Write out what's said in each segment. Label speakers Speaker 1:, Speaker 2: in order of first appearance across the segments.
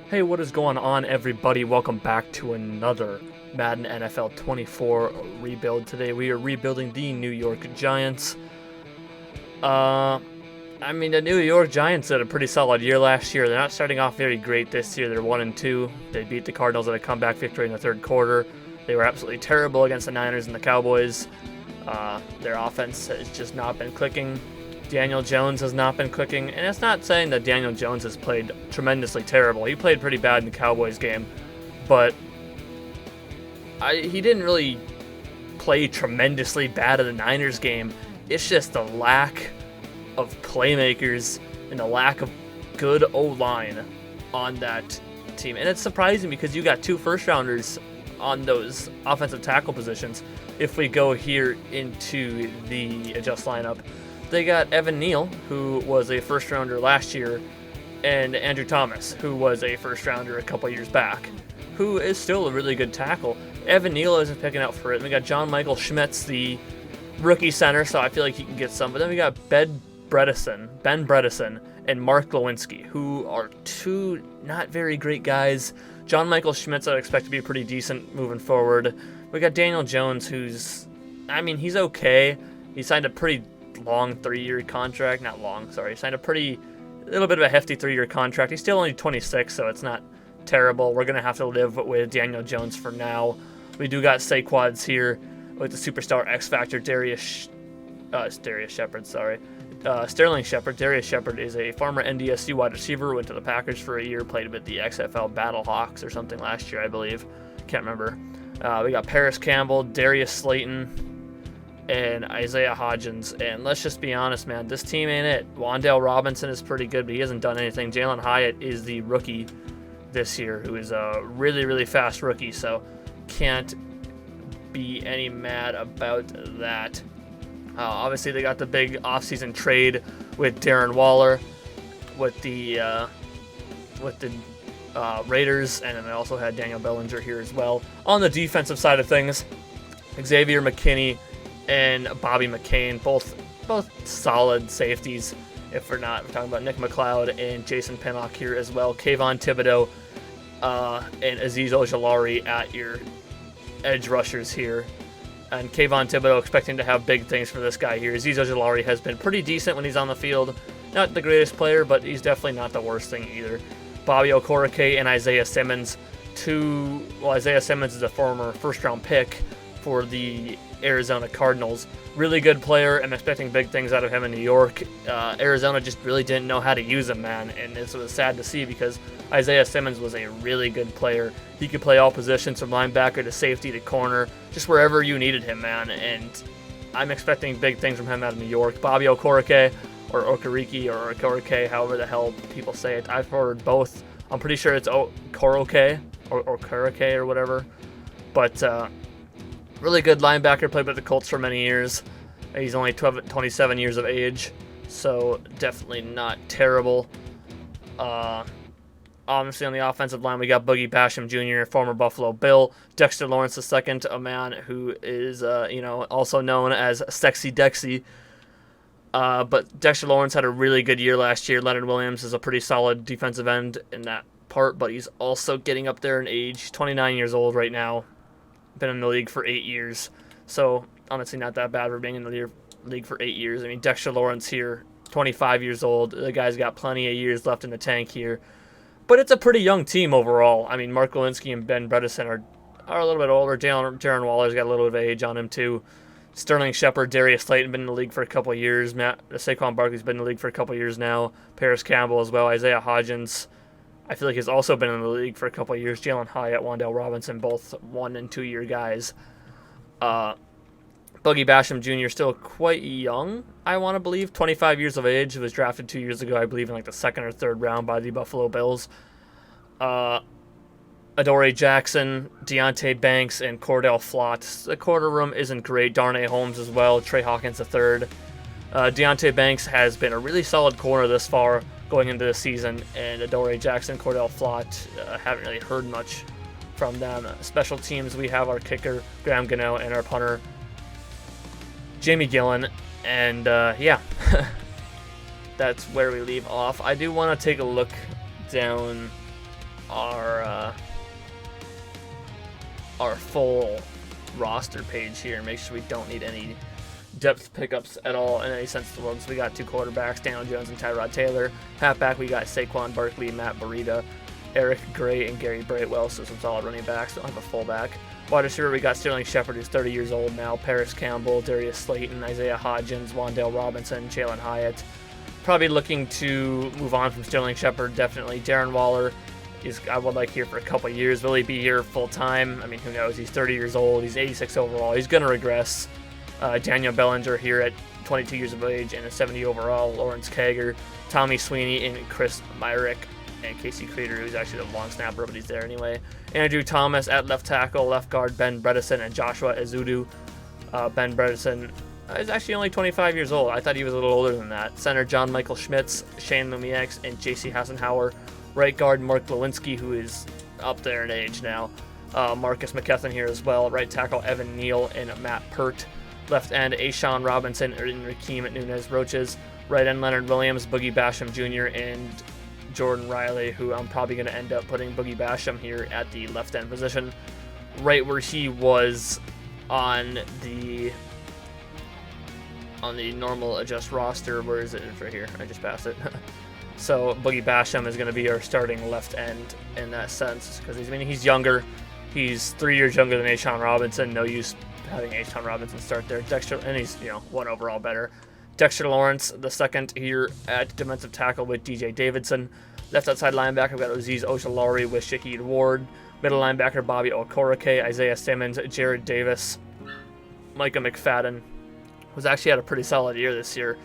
Speaker 1: Hey, what is going on, everybody? Welcome back to another Madden NFL 24 rebuild. Today we are rebuilding the New York Giants. The New York Giants had a pretty solid year last year. They're not starting off very great this year. They're 1-2. They beat the Cardinals at a comeback victory in the third quarter. They were absolutely terrible against the Niners and the Cowboys. Their offense has just not been clicking. Daniel Jones has not been clicking, and it's not saying that Daniel Jones has played tremendously terrible. He played pretty bad in the Cowboys game, but he didn't really play tremendously bad in the Niners game. It's just the lack of playmakers and the lack of good O-line on that team. And it's surprising because you got two first-rounders on those offensive tackle positions. If we go here into the adjust lineup, they got Evan Neal, who was a first-rounder last year, and Andrew Thomas, who was a first-rounder a couple years back, who is still a really good tackle. Evan Neal isn't picking out for it. And we got John Michael Schmitz, the rookie center, so I feel like he can get some. But then we got Ben Bredesen, and Mark Lewinsky, who are two not very great guys. John Michael Schmitz I expect to be pretty decent moving forward. We got Daniel Jones, he's okay. He signed a pretty long 3-year contract. Signed a little bit of a hefty 3-year contract. He's still only 26, so it's not terrible. We're going to have to live with Daniel Jones for now. We do got Saquads here with the superstar X Factor Sterling Shepard. Darius Shepard is a former NDSU wide receiver, went to the Packers for a year, played with the XFL Battlehawks or something last year, I believe. Can't remember. We got Paris Campbell, Darius Slayton, and Isaiah Hodgins. And let's just be honest, man, this team ain't it. Wan'Dale Robinson is pretty good, but he hasn't done anything. Jalen Hyatt is the rookie this year, who is a really, really fast rookie, so can't be any mad about that. Obviously, they got the big offseason trade with Darren Waller with the Raiders, and then they also had Daniel Bellinger here as well. On the defensive side of things, Xavier McKinney and Bobby McCain, both solid safeties. If we're talking about Nick McLeod and Jason Pinnock here as well. Kayvon Thibodeau and Azeez Ojulari at your edge rushers here. And Kayvon Thibodeau expecting to have big things for this guy here. Azeez Ojulari has been pretty decent when he's on the field. Not the greatest player, but he's definitely not the worst thing either. Bobby Okereke and Isaiah Simmons. Isaiah Simmons is a former first-round pick for the Arizona Cardinals. Really good player. I'm expecting big things out of him in New York. Arizona just really didn't know how to use him, man, and this was sad to see because Isaiah Simmons was a really good player. He could play all positions from linebacker to safety to corner, just wherever you needed him, man, and I'm expecting big things from him out of New York. Bobby Okereke, or Okereke, or Okereke, however the hell people say it. I've heard both. I'm pretty sure it's Okereke, or Okereke, or whatever, but really good linebacker, played with the Colts for many years. He's only 27 years of age, so definitely not terrible. Obviously, on the offensive line, we got Boogie Basham Jr., former Buffalo Bill. Dexter Lawrence II, a man who is, also known as Sexy Dexy. But Dexter Lawrence had a really good year last year. Leonard Williams is a pretty solid defensive end in that part, but he's also getting up there in age. 29 years old right now. Been in the league for 8 years, so honestly not that bad for being in the league for 8 years. I mean, Dexter Lawrence here, 25 years old. The guy's got plenty of years left in the tank here, but it's a pretty young team overall. I mean, Mark Lewinsky and Ben Bredesen are a little bit older. Darren Waller's got a little bit of age on him too. Sterling Shepard, Darius Slayton been in the league for a couple of years. Saquon Barkley's been in the league for a couple of years now. Paris Campbell as well. Isaiah Hodgins, I feel like he's also been in the league for a couple of years. Jalen Hyatt, Wan'Dale Robinson, both 1- and 2-year guys. Boogie Basham Jr. still quite young, I want to believe. 25 years of age. He was drafted 2 years ago, I believe, in like the 2nd or 3rd round by the Buffalo Bills. Adoree Jackson, Deontay Banks, and Cordell Flott. The corner room isn't great. Darnay Holmes as well. Trey Hawkins III. Deontay Banks has been a really solid corner this far going into the season, and Adoree Jackson, Cordell Flott, haven't really heard much from them. Special teams, we have our kicker, Graham Gano, and our punter, Jamie Gillen, and that's where we leave off. I do want to take a look down our full roster page here and make sure we don't need any depth pickups at all in any sense of the word. So we got 2 quarterbacks, Daniel Jones and Tyrod Taylor. Halfback, we got Saquon Barkley, Matt Breida, Eric Gray, and Gary Brightwell, so some solid running backs. Don't have a fullback. Wide receiver, we got Sterling Shepard, who's 30 years old now, Paris Campbell, Darius Slayton, Isaiah Hodgins, Wan'Dale Robinson, Jalen Hyatt. Probably looking to move on from Sterling Shepard, definitely. Darren Waller I would like here for a couple years. Will he be here full time? I mean, who knows? He's 30 years old. He's 86 overall. He's going to regress. Daniel Bellinger here at 22 years of age and a 70 overall. Lawrence Kager, Tommy Sweeney, and Chris Myrick, and Casey Creeder, who's actually the long snapper, but he's there anyway. Andrew Thomas at left tackle, left guard Ben Bredesen, and Joshua Ezeudu. Ben Bredesen is actually only 25 years old. I thought he was a little older than that. Center John Michael Schmitz, Shane Lumiax, and J.C. Hassenhauer. Right guard Mark Lewinsky, who is up there in age now. Marcus McKethan here as well. Right tackle Evan Neal and Matt Pert. Left end Ashawn Robinson and Rakeem Nunez Roaches. Right end Leonard Williams, Boogie Basham Jr., and Jordan Riley, who I'm probably going to end up putting Boogie Basham here at the left end position, right where he was on the normal adjust roster. Where is it? It's right here. I just passed it. So Boogie Basham is going to be our starting left end in that sense, because he's younger. He's 3 years younger than Ashawn Robinson. No use having Ashawn Robinson start there. Dexter, and he's 1 overall better. Dexter Lawrence, the second here at defensive tackle with DJ Davidson. Left outside linebacker, we've got Aziz Ojulari with Shaheed Ward. Middle linebacker, Bobby Okorike, Isaiah Simmons, Jared Davis, Micah McFadden, who's actually had a pretty solid year this year,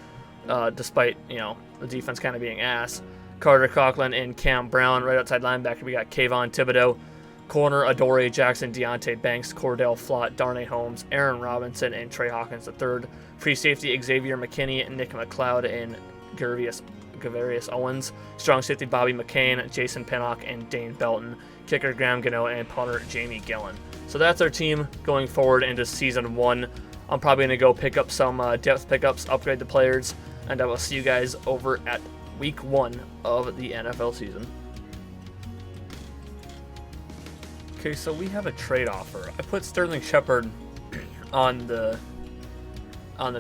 Speaker 1: despite, the defense kind of being ass. Carter Coughlin and Cam Brown. Right outside linebacker, we got Kayvon Thibodeau. Corner, Adoree Jackson, Deontay Banks, Cordell Flott, Darnay Holmes, Aaron Robinson, and Trey Hawkins III. Free safety, Xavier McKinney, Nick McLeod, and Gavarius Owens. Strong safety, Bobby McCain, Jason Pinnock, and Dane Belton. Kicker, Graham Gano, and punter, Jamie Gillen. So that's our team going forward into Season 1. I'm probably going to go pick up some depth pickups, upgrade the players, and I will see you guys over at Week 1 of the NFL season. Okay, so we have a trade offer. I put Sterling Shepard on the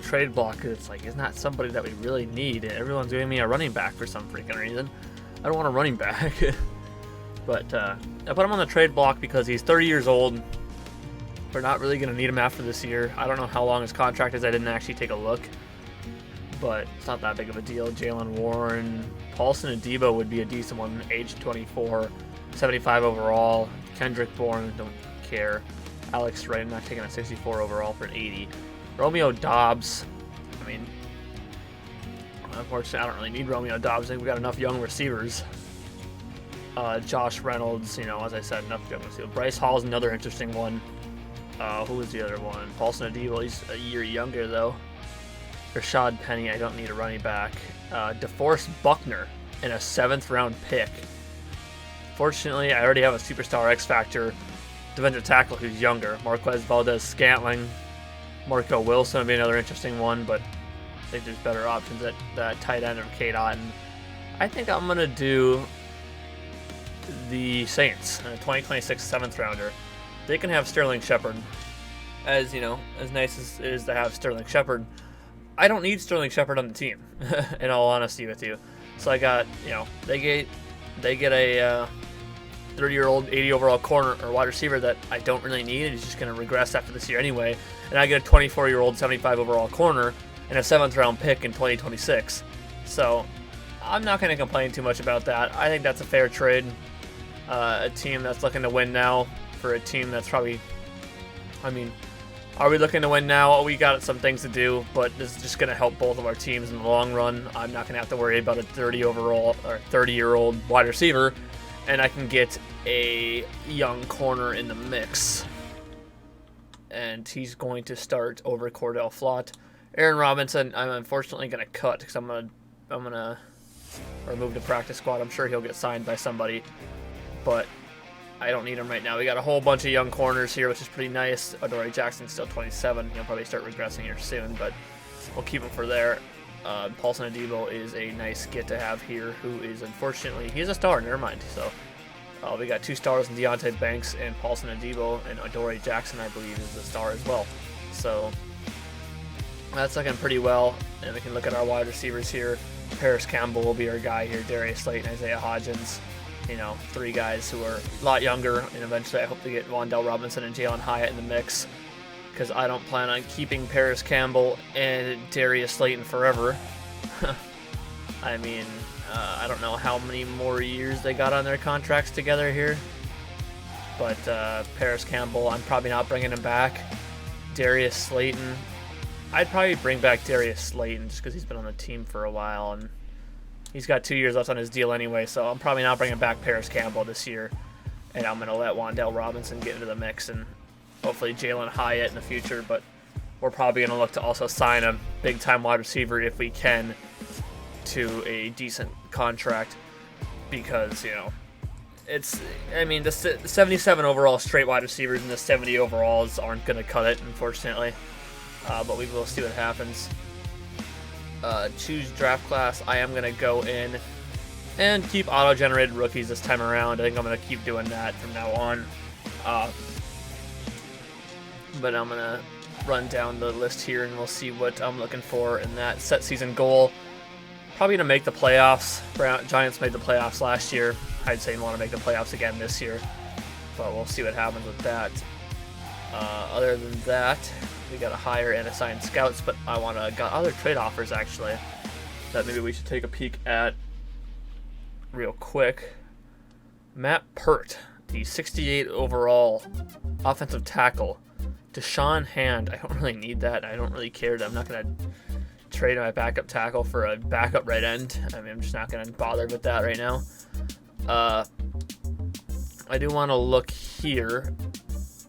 Speaker 1: trade block because it's like he's not somebody that we really need. Everyone's giving me a running back for some freaking reason. I don't want a running back. But I put him on the trade block because he's 30 years old. We're not really going to need him after this year. I don't know how long his contract is. I didn't actually take a look. But it's not that big of a deal. Jalen Warren, Paulson Adebo would be a decent one, age 24, 75 overall. Kendrick Bourne, don't care. Alex Wright, I'm not taking a 64 overall for an 80. Romeo Dobbs, unfortunately, I don't really need Romeo Dobbs. I think we got enough young receivers. Josh Reynolds, as I said, enough young receivers. Bryce Hall's another interesting one. Who was the other one? Paulson Adebo, he's a year younger, though. Rashad Penny, I don't need a running back. DeForest Buckner in a 7th round pick. Fortunately, I already have a superstar X Factor defensive tackle who's younger. Marquez Valdez-Scantling. Marco Wilson would be another interesting one, but I think there's better options at that tight end of Cade Otton. I think I'm going to do the Saints in a 2026 7th rounder. They can have Sterling Shepard. As nice as it is to have Sterling Shepard, I don't need Sterling Shepard on the team, in all honesty with you. So I got, they get a 30-year-old, 80 overall corner or wide receiver that I don't really need, and he's just going to regress after this year anyway. And I get a 24-year-old, 75 overall corner and a 7th round pick in 2026. So I'm not going to complain too much about that. I think that's a fair trade. A team that's looking to win now for a team that's probably, are we looking to win now? We got some things to do, but this is just going to help both of our teams in the long run. I'm not going to have to worry about a 30-year-old wide receiver, and I can get a young corner in the mix. And he's going to start over Cordell Flott. Aaron Robinson, I'm unfortunately going to cut because I'm gonna remove the practice squad. I'm sure he'll get signed by somebody, but I don't need him right now. We got a whole bunch of young corners here, which is pretty nice. Adoree Jackson's still 27. He'll probably start regressing here soon, but we'll keep him for there. Paulson Adebo is a nice get to have here, who is unfortunately, he's a star, never mind. So We got 2 stars in Deontay Banks and Paulson Adebo, and Adoree Jackson, I believe, is the star as well. So that's looking pretty well. And we can look at our wide receivers here. Paris Campbell will be our guy here. Darius Slayton, Isaiah Hodgins. 3 guys who are a lot younger, and eventually I hope to get Wan'Dale Robinson and Jalen Hyatt in the mix, because I don't plan on keeping Paris Campbell and Darius Slayton forever. I mean, I don't know how many more years they got on their contracts together here, but Paris Campbell, I'm probably not bringing him back. Darius Slayton, I'd probably bring back Darius Slayton just because he's been on the team for a while, and he's got 2 years left on his deal anyway, so I'm probably not bringing back Paris Campbell this year, and I'm going to let Wan'Dale Robinson get into the mix, and hopefully Jalen Hyatt in the future, but we're probably going to look to also sign a big-time wide receiver if we can to a decent contract, because, the 77 overall straight wide receivers and the 70 overalls aren't going to cut it, unfortunately, but we will see what happens. Choose draft class. I am going to go in and keep auto-generated rookies this time around. I think I'm going to keep doing that from now on. But I'm going to run down the list here, and we'll see what I'm looking for in that set season goal. Probably going to make the playoffs. Giants made the playoffs last year. I'd say want to make the playoffs again this year, but we'll see what happens with that. Other than that, we got to hire and assign scouts, but got other trade offers actually that maybe we should take a peek at real quick. Matt Pert, the 68 overall offensive tackle. Deshaun Hand, I don't really need that. I don't really care. I'm not going to trade my backup tackle for a backup right end. I'm just not going to bother with that right now. I do want to look here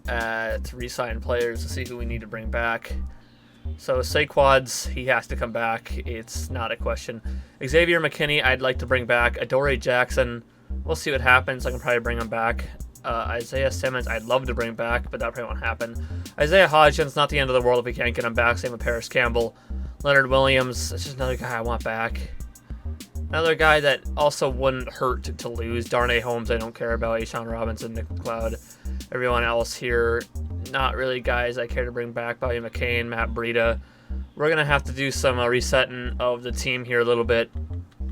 Speaker 1: at re-sign players to see who we need to bring back. So Saquad's, he has to come back. It's not a question. Xavier McKinney, I'd like to bring back. Adoree Jackson, we'll see what happens. I can probably bring him back. Isaiah Simmons, I'd love to bring back, but that probably won't happen. Isaiah Hodgins, not the end of the world if we can't get him back. Same with Paris Campbell. Leonard Williams, that's just another guy I want back. Another guy that also wouldn't hurt to lose. Darnay Holmes, I don't care about. Ashawn Robinson, Nick McLeod. Everyone else here, not really guys I care to bring back. Bobby McCain, Matt Breida. We're going to have to do some resetting of the team here a little bit,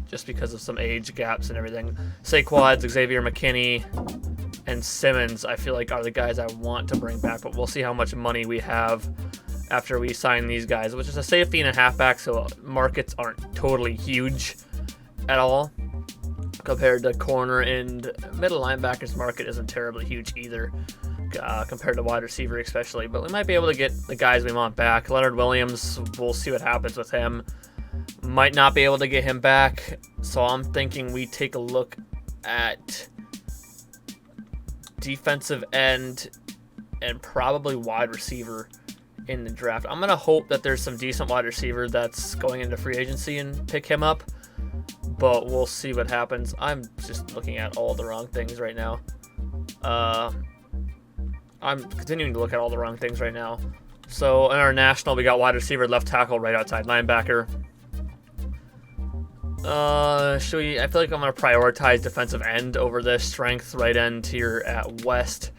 Speaker 1: just because of some age gaps and everything. Saquads, Xavier McKinney, and Simmons, I feel like are the guys I want to bring back, but we'll see how much money we have after we sign these guys, which is a safety and a halfback, so markets aren't totally huge at all compared to corner, and middle linebackers market isn't terribly huge either compared to wide receiver especially, but we might be able to get the guys we want back. Leonard Williams, we'll see what happens with him. Might not be able to get him back, so I'm thinking we take a look at defensive end and probably wide receiver in the draft. I'm going to hope that there's some decent wide receiver that's going into free agency and pick him up, but we'll see what happens. I'm just looking at all the wrong things right now. I'm continuing to look at all the wrong things right now. So in our national, we got wide receiver, left tackle, right outside linebacker. I feel like I'm going to prioritize defensive end over this. Strength, right end here at West.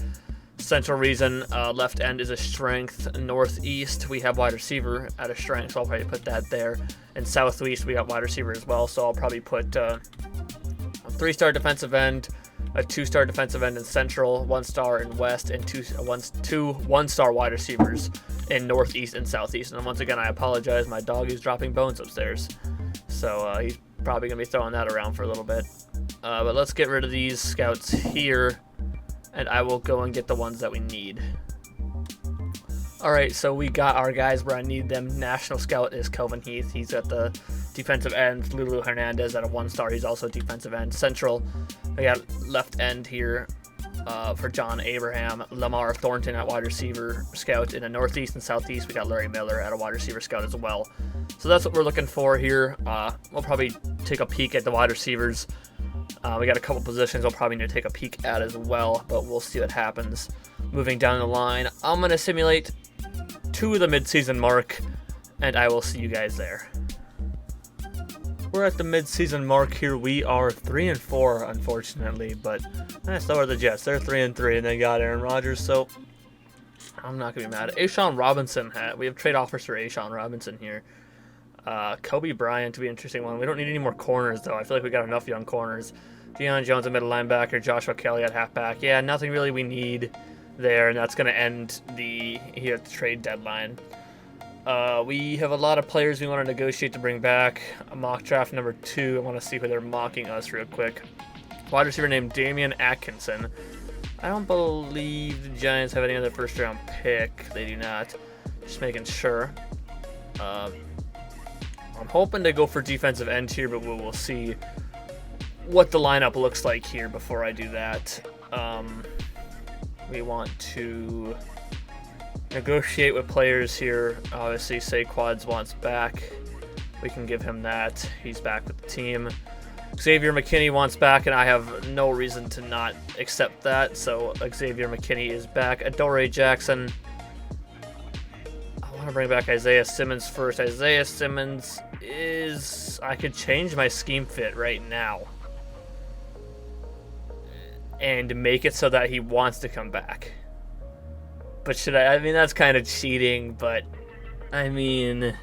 Speaker 1: Central reason, left end is a strength. Northeast, we have wide receiver at a strength, so I'll probably put that there. And Southeast, we got wide receiver as well, so I'll probably put a 3-star defensive end, a 2-star defensive end in Central, 1-star in West, and two 1-star wide receivers in Northeast and Southeast. And once again, I apologize, my dog is dropping bones upstairs, so he's probably going to be throwing that around for a little bit. But let's get rid of these scouts here, and I will go and get the ones that we need. Alright, so we got our guys where I need them. National scout is Kelvin Heath. He's at the defensive end. Lulu Hernandez at a 1-star. He's also defensive end. Central, we got left end here for John Abraham. Lamar Thornton at wide receiver scout. In the Northeast and Southeast, we got Larry Miller at a wide receiver scout as well. So that's what we're looking for here. We'll probably take a peek at the wide receivers. We got a couple positions we'll probably need to take a peek at as well, but we'll see what happens. Moving down the line, I'm going to simulate to the midseason mark, and I will see you guys there. we're at the mid-season mark here. We are 3-4, unfortunately, but so are the Jets. They're 3-3, and they got Aaron Rodgers, so I'm not gonna be mad. Ashawn Robinson, we have trade offers for Ashawn Robinson here. Kobe Bryant to be an interesting one. We don't need any more corners, though. I feel like we got enough young corners. Deion Jones, a middle linebacker. Joshua Kelly at halfback. Yeah, nothing really we need there, and that's going to end here at the trade deadline. We have a lot of players we want to negotiate to bring back. Mock draft number 2. I want to see who they're mocking us real quick. Wide receiver named Damian Atkinson. I don't believe the Giants have any other first-round pick. They do not. Just making sure. I'm hoping to go for defensive end here, but we'll see what the lineup looks like here before I do that. We want to negotiate with players here. Obviously, Saquad's wants back. We can give him that. He's back with the team. Xavier McKinney wants back, and I have no reason to not accept that. So Xavier McKinney is back. Adoree Jackson. I want to bring back Isaiah Simmons first. Isaiah Simmons is... I could change my scheme fit right now and make it so that he wants to come back. But should I mean, that's kind of cheating, but I mean,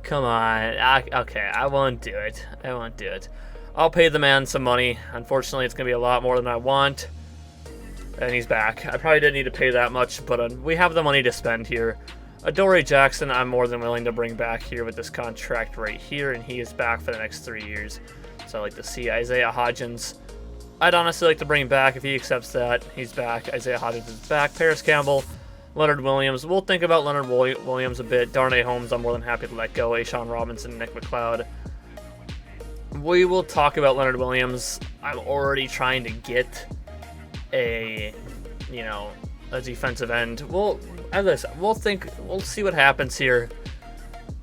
Speaker 1: come on. Okay, I won't do it. I won't do it. I'll pay the man some money. Unfortunately, it's going to be a lot more than I want. And he's back. I probably didn't need to pay that much, but we have the money to spend here. Adoree Jackson, I'm more than willing to bring back here with this contract right here, and he is back for the next 3 years. So I like to see Isaiah Hodgins. I'd honestly like to bring him back if he accepts that. He's back. Isaiah Hodgins is back. Paris Campbell, Leonard Williams. We'll think about Leonard Williams a bit. Darnay Holmes, I'm more than happy to let go. Ashawn Robinson, Nick McLeod. We will talk about Leonard Williams. I'm already trying to get a defensive end. As I said, we'll see what happens here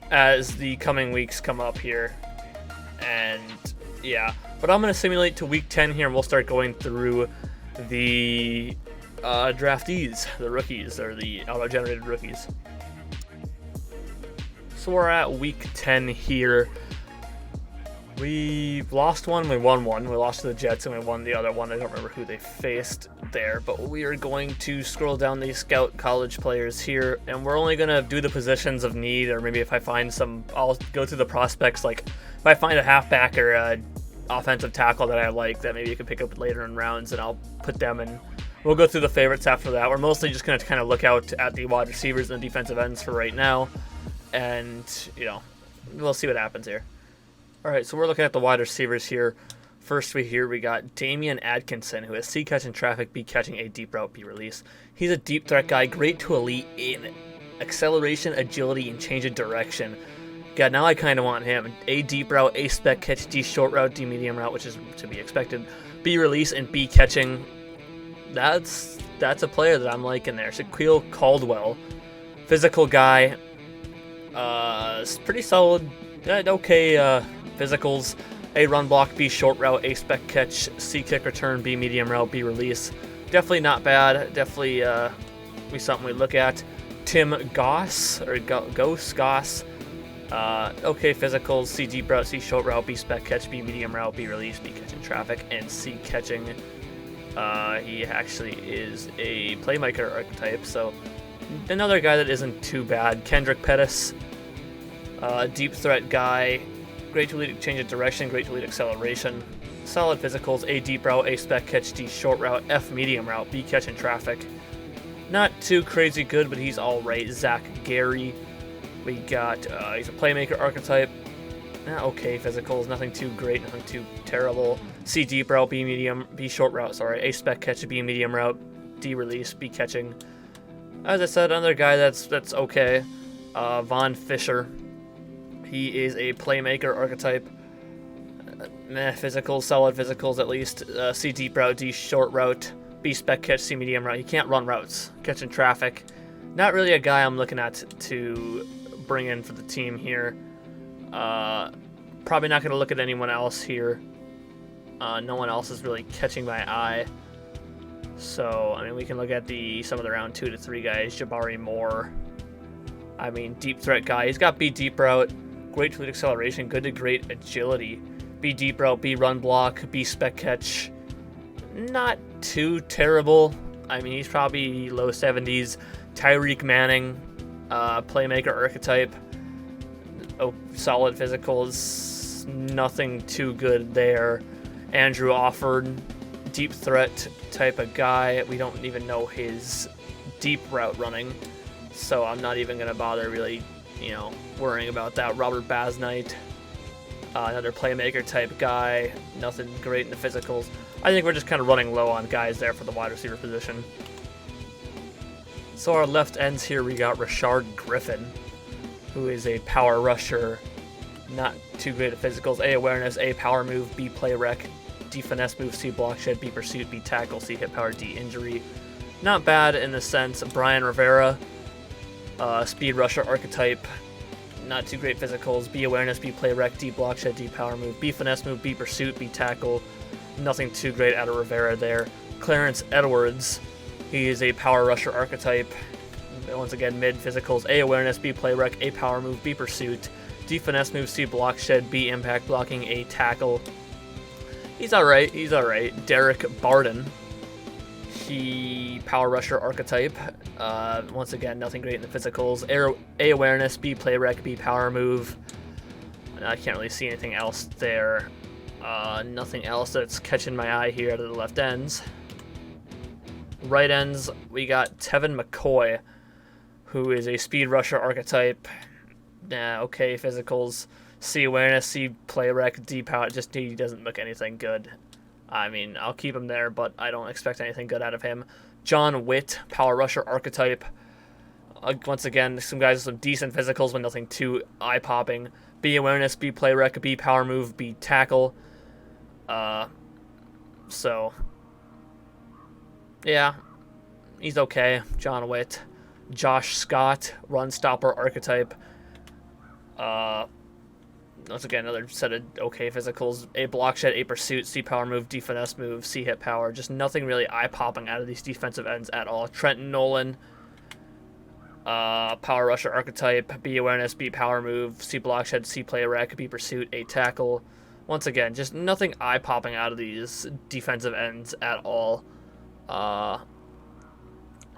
Speaker 1: as the coming weeks come up here. And yeah, but I'm going to simulate to week 10 here, and we'll start going through the draftees, the rookies, or the auto-generated rookies. So we're at week 10 here. We lost one, we won one. We lost to the Jets, and we won the other one. I don't remember who they faced there, but we are going to scroll down these scout college players here, and we're only going to do the positions of need, or maybe if I find some, I'll go through the prospects. Like, if I find a halfback or a offensive tackle that I like that maybe you can pick up later in rounds, and I'll put them in. We'll go through the favorites after that. We're mostly just going to kind of look out at the wide receivers and the defensive ends for right now, and, we'll see what happens here. All right, so we're looking at the wide receivers here. First, we got Damian Atkinson, who has C catch in traffic, B catching, A deep route, B release. He's a deep threat guy, great to elite in acceleration, agility, and change of direction. God, now I kind of want him. A deep route, A spec catch, D short route, D medium route, which is to be expected, B release, and B catching. That's a player that I'm liking there. Shaquille Caldwell, physical guy, pretty solid, okay physicals. A run block, B short route, A spec catch, C kick return, B medium route, B release. Definitely not bad. Definitely be something we look at. Tim Goss, or Goss. Okay physicals, C deep route, C short route, B spec catch, B medium route, B release, B catching traffic, and C catching. He actually is a playmaker archetype, so another guy that isn't too bad. Kendrick Pettis, deep threat guy. Great to lead change of direction, great to lead acceleration. Solid physicals, A deep route, A spec catch, D short route, F medium route, B catch in traffic. Not too crazy good, but he's alright. Zach Gary. We got, he's a playmaker archetype. Okay physicals, nothing too great, nothing too terrible. C deep route, B short route, A spec catch, B medium route, D release, B catching. As I said, another guy that's okay. Von Fisher. He is a playmaker archetype. Physicals, solid physicals at least. C deep route, D short route, B spec catch, C medium route. He can't run routes, catching traffic. Not really a guy I'm looking at to bring in for the team here. Probably not going to look at anyone else here. No one else is really catching my eye. So, I mean, we can look at some of the round 2 to 3 guys. Jabari Moore. I mean, deep threat guy. He's got B deep route. great fleet acceleration, good to great agility. B deep route, B run block, B spec catch. Not too terrible. I mean, he's probably low 70s. Tyreek Manning, playmaker archetype. Oh, solid physicals. Nothing too good there. Andrew Offord, deep threat type of guy. We don't even know his deep route running, so I'm not even going to bother really, worrying about that. Robert Basnight, another playmaker type guy. Nothing great in the physicals. I think we're just kind of running low on guys there for the wide receiver position. So our left ends here, we got Rashard Griffin, who is a power rusher. Not too great at physicals. A awareness, A power move, B play rec, D finesse move, C block shed, B pursuit, B tackle, C hit power, D injury. Not bad in the sense. Brian Rivera, speed rusher archetype. Not too great physicals. B awareness, B play rec, D block shed, D power move, B finesse move, B pursuit, B tackle. Nothing too great out of Rivera there. Clarence Edwards, he is a power rusher archetype. Once again, mid physicals. A awareness, B play rec, A power move, B pursuit, D finesse move, C block shed, B impact blocking, A tackle. He's alright, Derek Barden, he power rusher archetype. Once again, nothing great in the physicals. A awareness, B play rec, B power move. I can't really see anything else there. Nothing else that's catching my eye here out of the left ends. Right ends, we got Tevin McCoy, who is a speed rusher archetype. Okay, physicals. C awareness, C play rec, D power. Just he doesn't look anything good. I mean, I'll keep him there, but I don't expect anything good out of him. John Witt, power rusher archetype. Once again, some guys with some decent physicals, but nothing too eye-popping. B awareness, B play rec, B power move, B tackle. So yeah, he's okay. John Witt. Josh Scott, run stopper archetype. Once again, another set of okay physicals. A block shed, A pursuit, C power move, D finesse move, C hit power. Just nothing really eye-popping out of these defensive ends at all. Trenton Nolan, power rusher archetype. B awareness, B power move, C block shed, C play rec, B pursuit, A tackle. Once again, just nothing eye-popping out of these defensive ends at all. I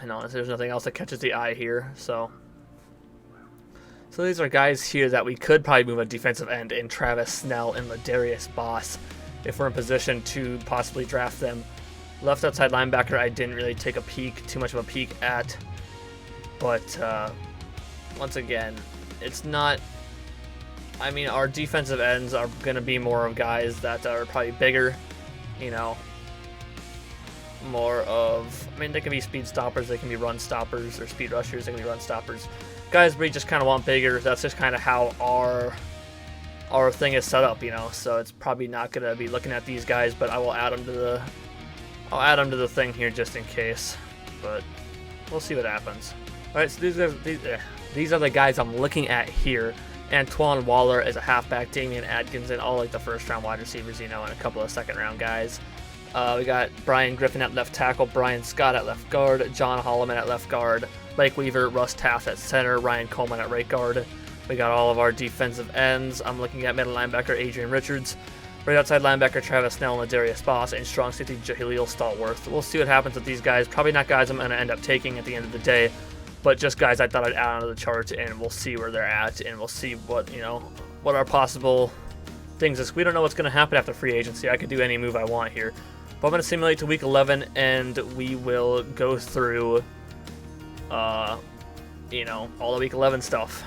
Speaker 1: know there's nothing else that catches the eye here, so these are guys here that we could probably move a defensive end in Travis Snell and Ladarius Boss if we're in position to possibly draft them. Left outside linebacker, I didn't really take too much of a peek at, but once again, it's not. I mean, our defensive ends are going to be more of guys that are probably bigger, more of, I mean, they can be speed stoppers, they can be run stoppers, or speed rushers, they can be run stoppers. Guys, we just kind of want bigger. That's just kind of how our thing is set up, so it's probably not going to be looking at these guys, but I will add them to the thing here just in case, but we'll see what happens. All right, so these are the guys I'm looking at here. Antoine Waller as a halfback, Damian Atkinson, all like the first-round wide receivers, and a couple of second-round guys. We got Brian Griffin at left tackle, Brian Scott at left guard, John Holloman at left guard, Blake Weaver, Russ Taft at center, Ryan Coleman at right guard. We got all of our defensive ends. I'm looking at middle linebacker Adrian Richards, right outside linebacker Travis Snell and Ladarius Boss, and strong safety Jahlil Stallworth. We'll see what happens with these guys. Probably not guys I'm going to end up taking at the end of the day, but just guys I thought I'd add onto the chart, and we'll see where they're at, and we'll see what what our possible things is. We don't know what's going to happen after free agency. I could do any move I want here, but I'm going to simulate to week 11, and we will go through, all the week 11 stuff.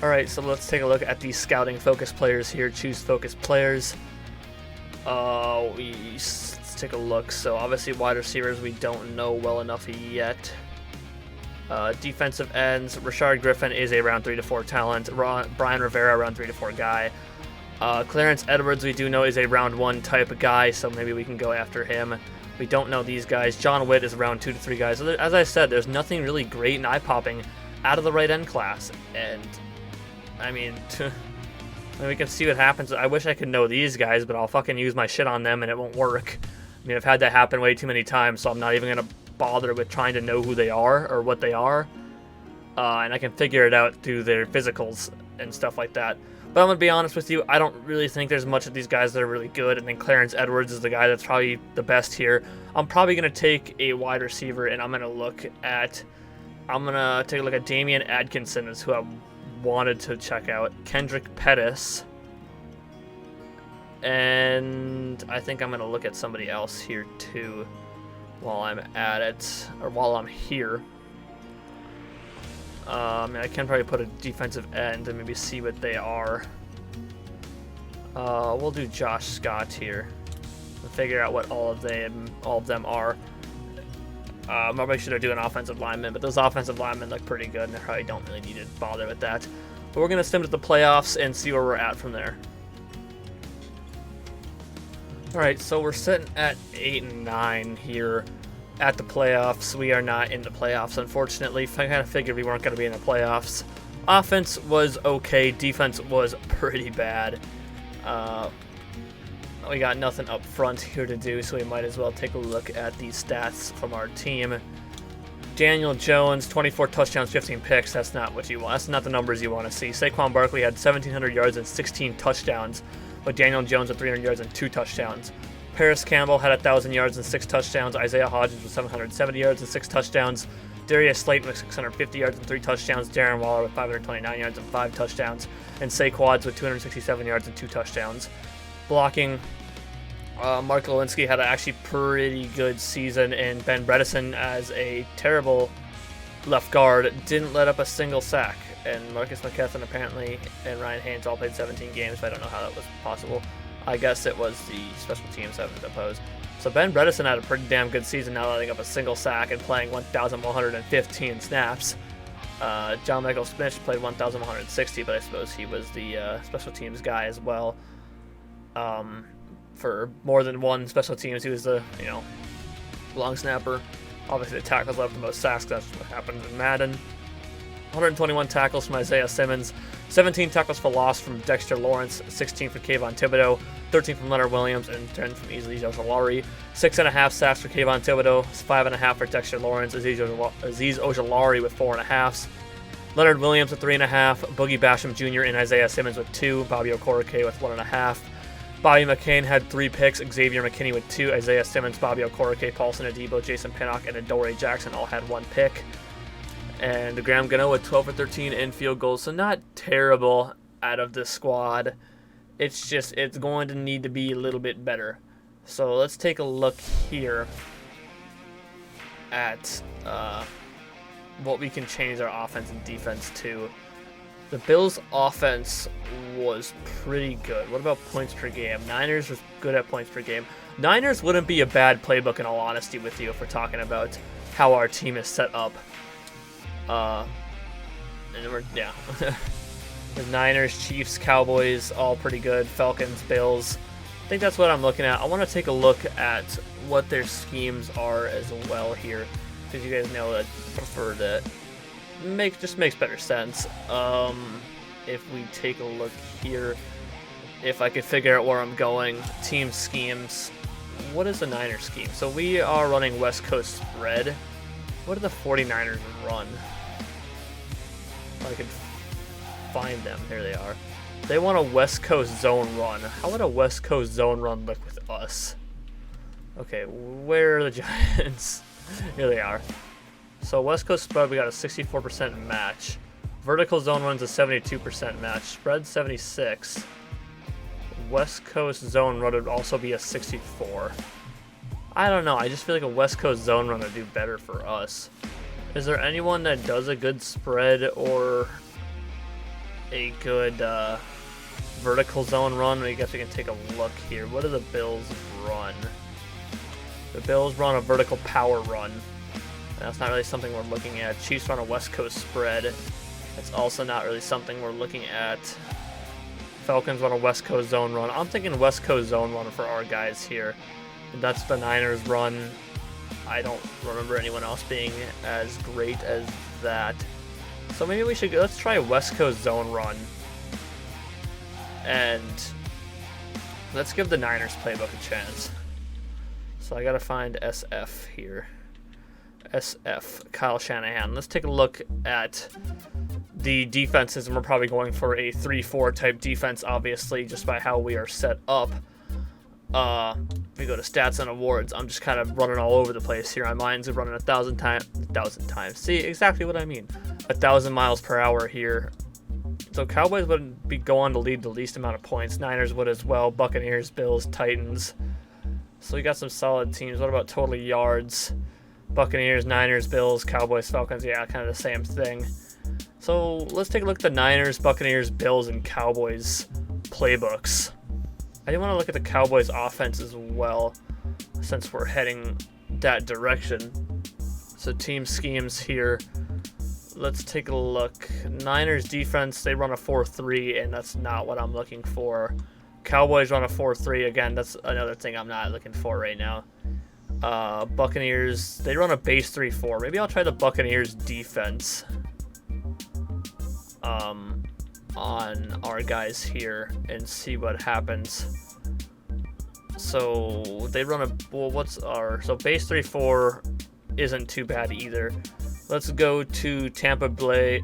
Speaker 1: All right, so let's take a look at the scouting focus players here. Choose focus players. Let's take a look. So obviously wide receivers we don't know well enough yet. Defensive ends, Rashard Griffin is a round 3 to 4 talent. Brian Rivera, round 3 to 4 guy. Clarence Edwards, we do know, is a round 1 type of guy, so maybe we can go after him. We don't know these guys. John Witt is round 2 to 3 guys. So as I said, there's nothing really great and eye-popping out of the right end class. And, I mean, we can see what happens. I wish I could know these guys, but I'll fucking use my shit on them and it won't work. I mean, I've had that happen way too many times, so I'm not even going to bother with trying to know who they are or what they are. And I can figure it out through their physicals and stuff like that. But I'm going to be honest with you, I don't really think there's much of these guys that are really good, and then Clarence Edwards is the guy that's probably the best here. I'm probably going to take a wide receiver, and I'm going to take a look at Damian Atkinson is who I wanted to check out. Kendrick Pettis. And I think I'm going to look at somebody else here too while I'm at it, or while I'm here. I can probably put a defensive end and maybe see what they are. We'll do Josh Scott here and figure out what all of them are. Probably should have done an offensive lineman, but those offensive linemen look pretty good, and I probably don't really need to bother with that. But we're going to stem to the playoffs and see where we're at from there. Alright, so we're sitting at 8 and 9 here at the playoffs. We are not in the playoffs, unfortunately. I kind of figured we weren't going to be in the playoffs. Offense was okay. Defense was pretty bad. We got nothing up front here to do, so we might as well take a look at these stats from our team. Daniel Jones, 24 touchdowns, 15 picks. That's not what you want. That's not the numbers you want to see. Saquon Barkley had 1,700 yards and 16 touchdowns, but Daniel Jones had 300 yards and 2 touchdowns. Paris Campbell had 1,000 yards and 6 touchdowns. Isaiah Hodgins with 770 yards and 6 touchdowns. Darius Slayton with 650 yards and 3 touchdowns. Darren Waller with 529 yards and 5 touchdowns. And Saquads with 267 yards and 2 touchdowns. Blocking, Mark Lewinsky had an actually pretty good season, and Ben Bredesen, as a terrible left guard, didn't let up a single sack. And Marcus McKesson apparently and Ryan Haynes all played 17 games, but I don't know how that was possible. I guess it was the special teams, I suppose. So Ben Bredesen had a pretty damn good season, not letting up a single sack and playing 1,115 snaps. John Michael Smith played 1,160, but I suppose he was the special teams guy as well. For more than one special teams, he was the long snapper. Obviously, the tackles left the most sacks. That's what happened in Madden. 121 tackles from Isaiah Simmons, 17 tackles for loss from Dexter Lawrence, 16 from Kayvon Thibodeau, 13 from Leonard Williams, and 10 from Azeez Ojulari. 6.5 sacks for Kayvon Thibodeau, 5.5 for Dexter Lawrence, Azeez Ojulari with 4.5. Leonard Williams with 3.5, Boogie Basham Jr. and Isaiah Simmons with 2, Bobby Okereke with 1.5. Bobby McCain had 3 picks, Xavier McKinney with 2, Isaiah Simmons, Bobby Okereke, Paulson Adebo, Jason Pinnock, and Adoree Jackson all had 1 pick. And Graham Gano with 12 for 13 in field goals, so not terrible out of this squad. It's just, it's going to need to be a little bit better. So let's take a look here at what we can change our offense and defense to. The Bills' offense was pretty good. What about points per game? Niners was good at points per game. Niners wouldn't be a bad playbook, in all honesty with you, if we're talking about how our team is set up. The Niners, Chiefs, Cowboys, all pretty good. Falcons, Bills. I think that's what I'm looking at. I want to take a look at what their schemes are as well here, because you guys know that I prefer that. Just makes better sense. If we take a look here, if I could figure out where I'm going, team schemes. What is the Niners scheme? So we are running West Coast spread. What do the 49ers run? If I could find them. Here they are. They want a West Coast zone run. How would a West Coast zone run look with us? Okay, where are the Giants? Here they are. So West Coast spread, we got a 64% match. Vertical zone run's a 72% match. Spread 76. West Coast zone run would also be a 64. I don't know. I just feel like a West Coast zone run would do better for us. Is there anyone that does a good spread or a good vertical zone run? I guess we can take a look here. What do the Bills run? The Bills run a vertical power run. That's not really something we're looking at. Chiefs run a West Coast spread. That's also not really something we're looking at. Falcons run a West Coast zone run. I'm thinking West Coast zone run for our guys here. And that's the Niners run. I don't remember anyone else being as great as that. So maybe we should let's try a West Coast zone run. And let's give the Niners playbook a chance. So I gotta find SF here. SF, Kyle Shanahan. Let's take a look at the defenses, and we're probably going for a 3-4 type defense, obviously, just by how we are set up. If we go to stats and awards, I'm just kind of running all over the place here. Mine's running 1,000 times. See, exactly what I mean. 1,000 miles per hour here. So Cowboys would go on to lead the least amount of points. Niners would as well. Buccaneers, Bills, Titans. So we got some solid teams. What about total yards? Buccaneers, Niners, Bills, Cowboys, Falcons. Yeah, kind of the same thing. So let's take a look at the Niners, Buccaneers, Bills, and Cowboys playbooks. I do want to look at the Cowboys offense as well, since we're heading that direction. So team schemes here. Let's take a look. Niners defense, they run a 4-3, and that's not what I'm looking for. Cowboys run a 4-3. Again, that's another thing I'm not looking for right now. Buccaneers, they run a base 3-4. Maybe I'll try the Buccaneers defense on our guys here and see what happens. So they run a, well, so base 3-4 isn't too bad either. Let's go to Tampa Bay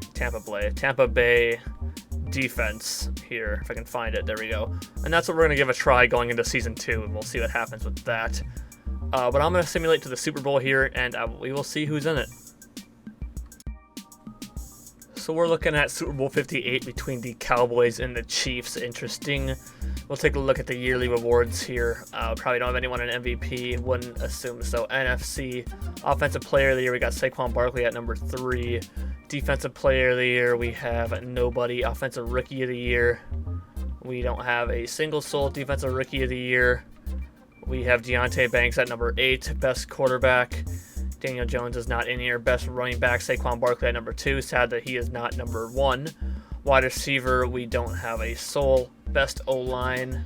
Speaker 1: defense here, if I can find it. There we go. And that's what we're going to give a try going into Season 2, and we'll see what happens with that. But I'm going to simulate to the Super Bowl here, and we will see who's in it. So we're looking at Super Bowl 58 between the Cowboys and the Chiefs. Interesting. We'll take a look at the yearly rewards here. Probably don't have anyone in MVP. Wouldn't assume so. NFC. Offensive Player of the Year, we got Saquon Barkley at number 3. Defensive Player of the Year, we have nobody. Offensive Rookie of the Year, we don't have a single soul. Defensive Rookie of the Year, we have Deontay Banks at number 8. Best Quarterback, Daniel Jones is not in here. Best Running Back, Saquon Barkley at number 2. Sad that he is not number 1. Wide receiver, we don't have a soul. Best O-line,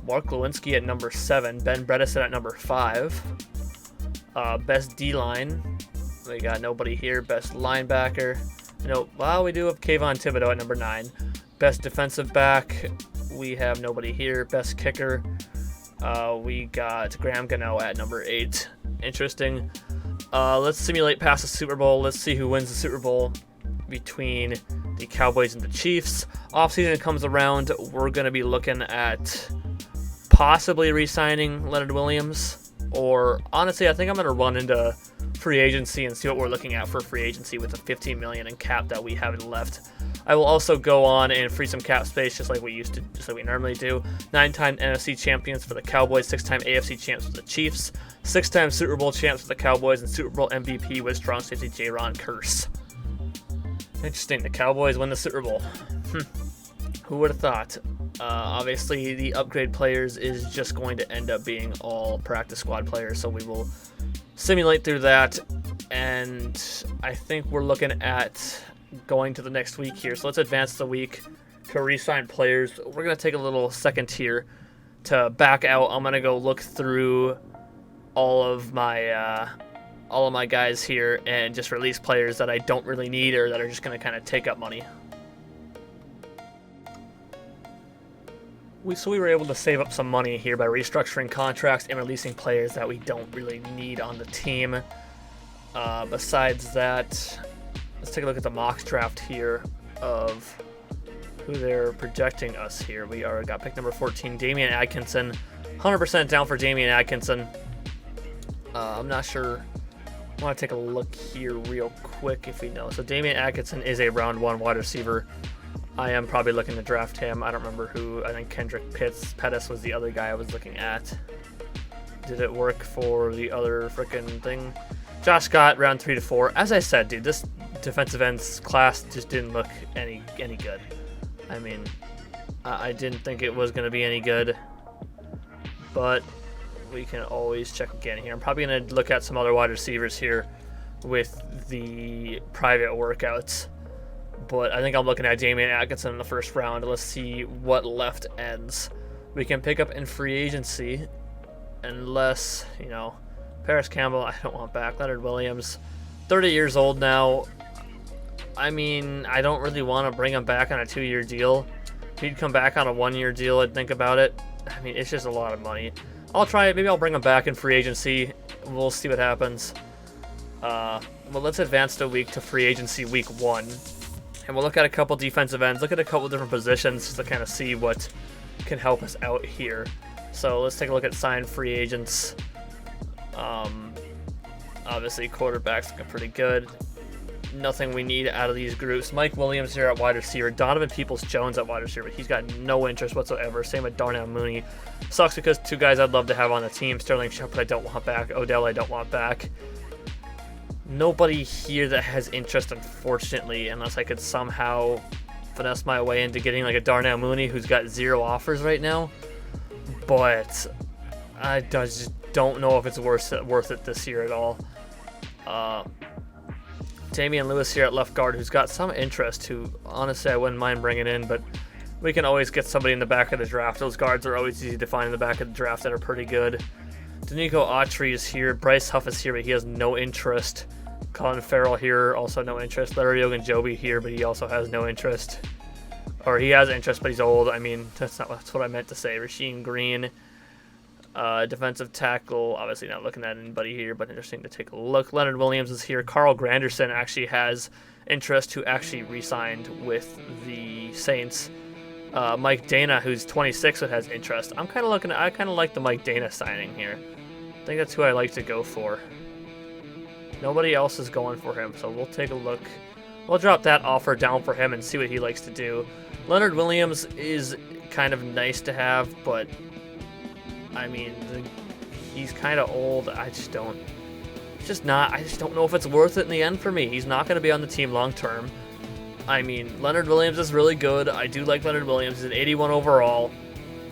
Speaker 1: Mark Lewinsky at number 7. Ben Bredesen at number 5. Best D-line, we got nobody here. Best linebacker, no. Well, we do have Kayvon Thibodeau at number 9. Best defensive back, we have nobody here. Best kicker, we got Graham Gano at number 8. Interesting. Let's simulate past the Super Bowl. Let's see who wins the Super Bowl between the Cowboys and the Chiefs. Offseason comes around, we're going to be looking at possibly re-signing Leonard Williams, or honestly, I think I'm going to run into free agency and see what we're looking at for free agency with the $15 million in cap that we haven't left. I will also go on and free some cap space just like we normally do. 9-time NFC champions for the Cowboys, 6-time AFC champs for the Chiefs, 6-time Super Bowl champs for the Cowboys, and Super Bowl MVP with strong safety J-Ron Curse. Interesting, the Cowboys win the Super Bowl. Who would have thought? Obviously, the upgrade players is just going to end up being all practice squad players, so we will simulate through that, and I think we're looking at going to the next week here. So let's advance the week to re-sign players. We're going to take a little second here to back out. I'm going to go look through all of my guys here and just release players that I don't really need or that are just going to kind of take up money. So we were able to save up some money here by restructuring contracts and releasing players that we don't really need on the team. Besides that, let's take a look at the mock draft here of who they're projecting us here. We got pick number 14, Damian Atkinson. 100% down for Damian Atkinson. I'm not sure. I want to take a look here real quick if we know. So Damian Atkinson is a round 1 wide receiver. I am probably looking to draft him. I don't remember who. I think Kendrick Pettis was the other guy I was looking at. Did it work for the other freaking thing? Josh Scott, round 3 to 4. As I said, dude, this defensive ends class just didn't look any good. I mean, I didn't think it was going to be any good. But we can always check again here. I'm probably going to look at some other wide receivers here with the private workouts. But I think I'm looking at Damian Atkinson in the first round. Let's see what left ends we can pick up in free agency. Unless, Paris Campbell, I don't want back. Leonard Williams, 30 years old now. I mean, I don't really want to bring him back on a 2-year deal. If he'd come back on a 1-year deal, I'd think about it. I mean, it's just a lot of money. I'll try it. Maybe I'll bring him back in free agency. We'll see what happens. Well, let's advance the week to free agency week 1. And we'll look at a couple defensive ends, look at a couple different positions to kind of see what can help us out here. So let's take a look at signed free agents. Obviously, quarterback's looking pretty good. Nothing we need out of these groups. Mike Williams here at wide receiver. Donovan Peoples-Jones at wide receiver. He's got no interest whatsoever. Same with Darnell Mooney. Sucks because 2 guys I'd love to have on the team. Sterling Shepard I don't want back. Odell I don't want back. Nobody here that has interest, unfortunately, unless I could somehow finesse my way into getting like a Darnell Mooney who's got 0 offers right now. But I just don't know if it's worth it this year at all. Damian Lewis here at left guard, who's got some interest, who honestly I wouldn't mind bringing in, but we can always get somebody in the back of the draft. Those guards are always easy to find in the back of the draft that are pretty good. Danico Autry is here. Bryce Huff is here, but he has no interest. Colin Farrell here, also no interest. Larry Ogunjobi here, but he also has no interest. Or he has interest, but he's old. I mean, that's what I meant to say. Rasheem Green. Defensive tackle, obviously not looking at anybody here, but interesting to take a look. Leonard Williams is here. Carl Granderson actually has interest, who actually re-signed with the Saints. Mike Dana, who's 26, but has interest. I kind of like the Mike Dana signing here. I think that's who I like to go for. Nobody else is going for him, so we'll take a look. We'll drop that offer down for him and see what he likes to do. Leonard Williams is kind of nice to have, but I mean, he's kind of old. I just don't know if it's worth it in the end for me. He's not going to be on the team long term. I mean, Leonard Williams is really good. I do like Leonard Williams. He's an 81 overall.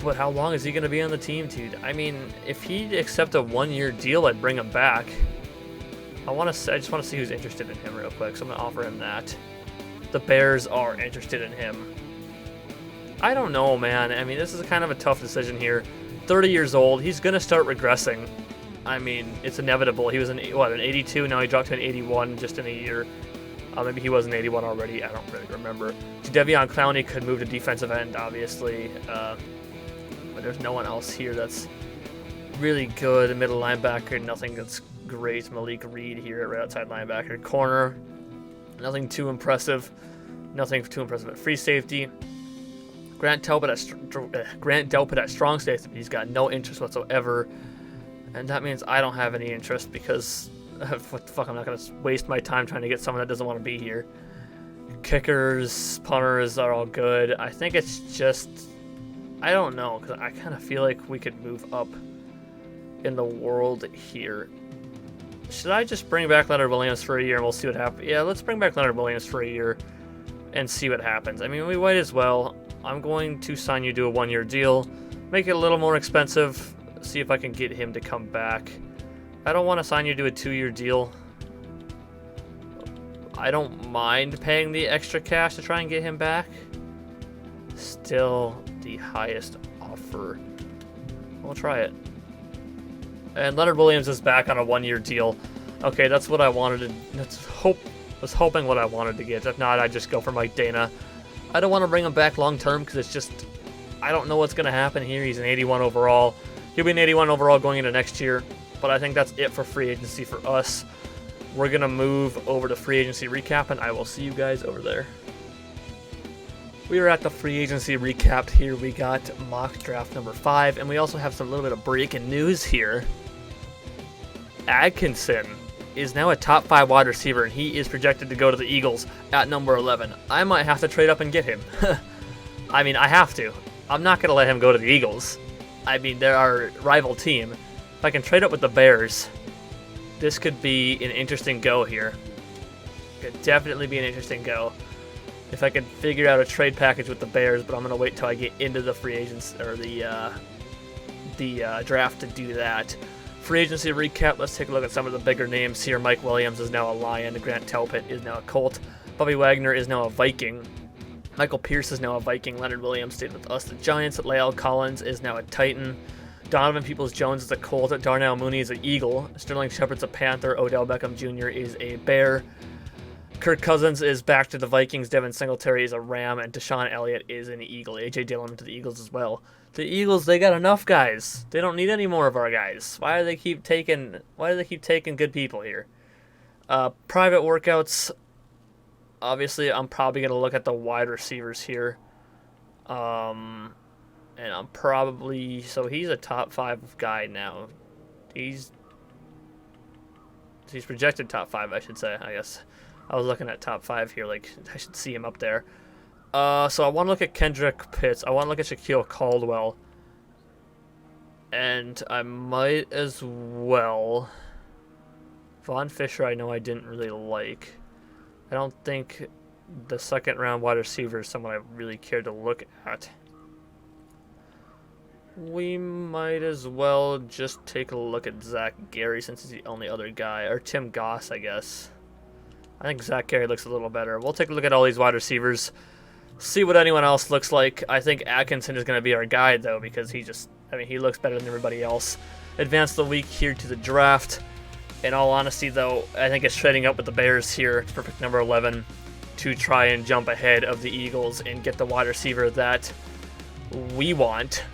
Speaker 1: But how long is he going to be on the team, dude? I mean, if he'd accept a 1-year deal, I'd bring him back. I just want to see who's interested in him real quick, so I'm going to offer him that. The Bears are interested in him. I don't know, man. I mean, this is kind of a tough decision here. 30 years old. He's going to start regressing. I mean, it's inevitable. He was an 82. Now he dropped to an 81 just in a year. Maybe he was an 81 already. I don't really remember. Jadeveon Clowney could move to defensive end, obviously. But there's no one else here that's really good. Middle linebacker, nothing that's great. Malik Reed here at right outside linebacker. Corner, nothing too impressive. Nothing too impressive at free safety. Grant Delpit at strong safety, but he's got no interest whatsoever. And that means I don't have any interest because, what the fuck, I'm not going to waste my time trying to get someone that doesn't want to be here. Kickers, punters are all good. I think it's just, I don't know, because I kind of feel like we could move up in the world here. Should I just bring back Leonard Williams for a year and we'll see what happens? Yeah, let's bring back Leonard Williams for a year and see what happens. I mean, we might as well. I'm going to sign you to a 1-year deal, make it a little more expensive, see if I can get him to come back. I don't want to sign you to a 2-year deal. I don't mind paying the extra cash to try and get him back. Still the highest offer. We'll try it. And Leonard Williams is back on a 1-year deal. Okay, that's what I wanted to, was hoping what I wanted to get. If not, I'd just go for Mike Dana. I don't want to bring him back long term because it's just, I don't know what's going to happen here. He's an 81 overall. He'll be an 81 overall going into next year, but I think that's it for free agency for us. We're going to move over to free agency recap, and I will see you guys over there. We are at the free agency recap here. We got mock draft number 5, and we also have some little bit of breaking news here. Atkinson is now a top 5 wide receiver, and he is projected to go to the Eagles at number 11. I might have to trade up and get him. I mean, I have to. I'm not going to let him go to the Eagles. I mean, they're our rival team. If I can trade up with the Bears, this could be an interesting go here. Could definitely be an interesting go. If I can figure out a trade package with the Bears, but I'm going to wait till I get into the free agents, or the draft to do that. Free agency recap, let's take a look at some of the bigger names here. Mike Williams is now a Lion. Grant Delpit is now a Colt. Bobby Wagner is now a Viking. Michael Pierce is now a Viking. Leonard Williams stayed with us, the Giants. Lael Collins is now a Titan. Donovan Peoples-Jones is a Colt. Darnell Mooney is an Eagle. Sterling Shepard's a Panther. Odell Beckham Jr. is a Bear. Kirk Cousins is back to the Vikings. Devin Singletary is a Ram. And Deshaun Elliott is an Eagle. A.J. Dillon to the Eagles as well. The Eagles, they got enough guys. They don't need any more of our guys. Why do they keep taking good people here? Private workouts. Obviously, I'm probably going to look at the wide receivers here. And I'm probably... So he's a top 5 guy now. He's projected top 5, I should say, I guess. I was looking at top 5 here, like, I should see him up there. So I want to look at Kendrick Pitts. I want to look at Shaquille Caldwell. And I might as well... Von Fisher, I know I didn't really like. I don't think the second round wide receiver is someone I really cared to look at. We might as well just take a look at Zach Gary since he's the only other guy. Or Tim Goss, I guess. I think Zach Gary looks a little better. We'll take a look at all these wide receivers. See what anyone else looks like. I think Atkinson is going to be our guide, though, because he just... I mean, he looks better than everybody else. Advance the week here to the draft. In all honesty, though, I think it's trading up with the Bears here. It's perfect number 11 to try and jump ahead of the Eagles and get the wide receiver that we want.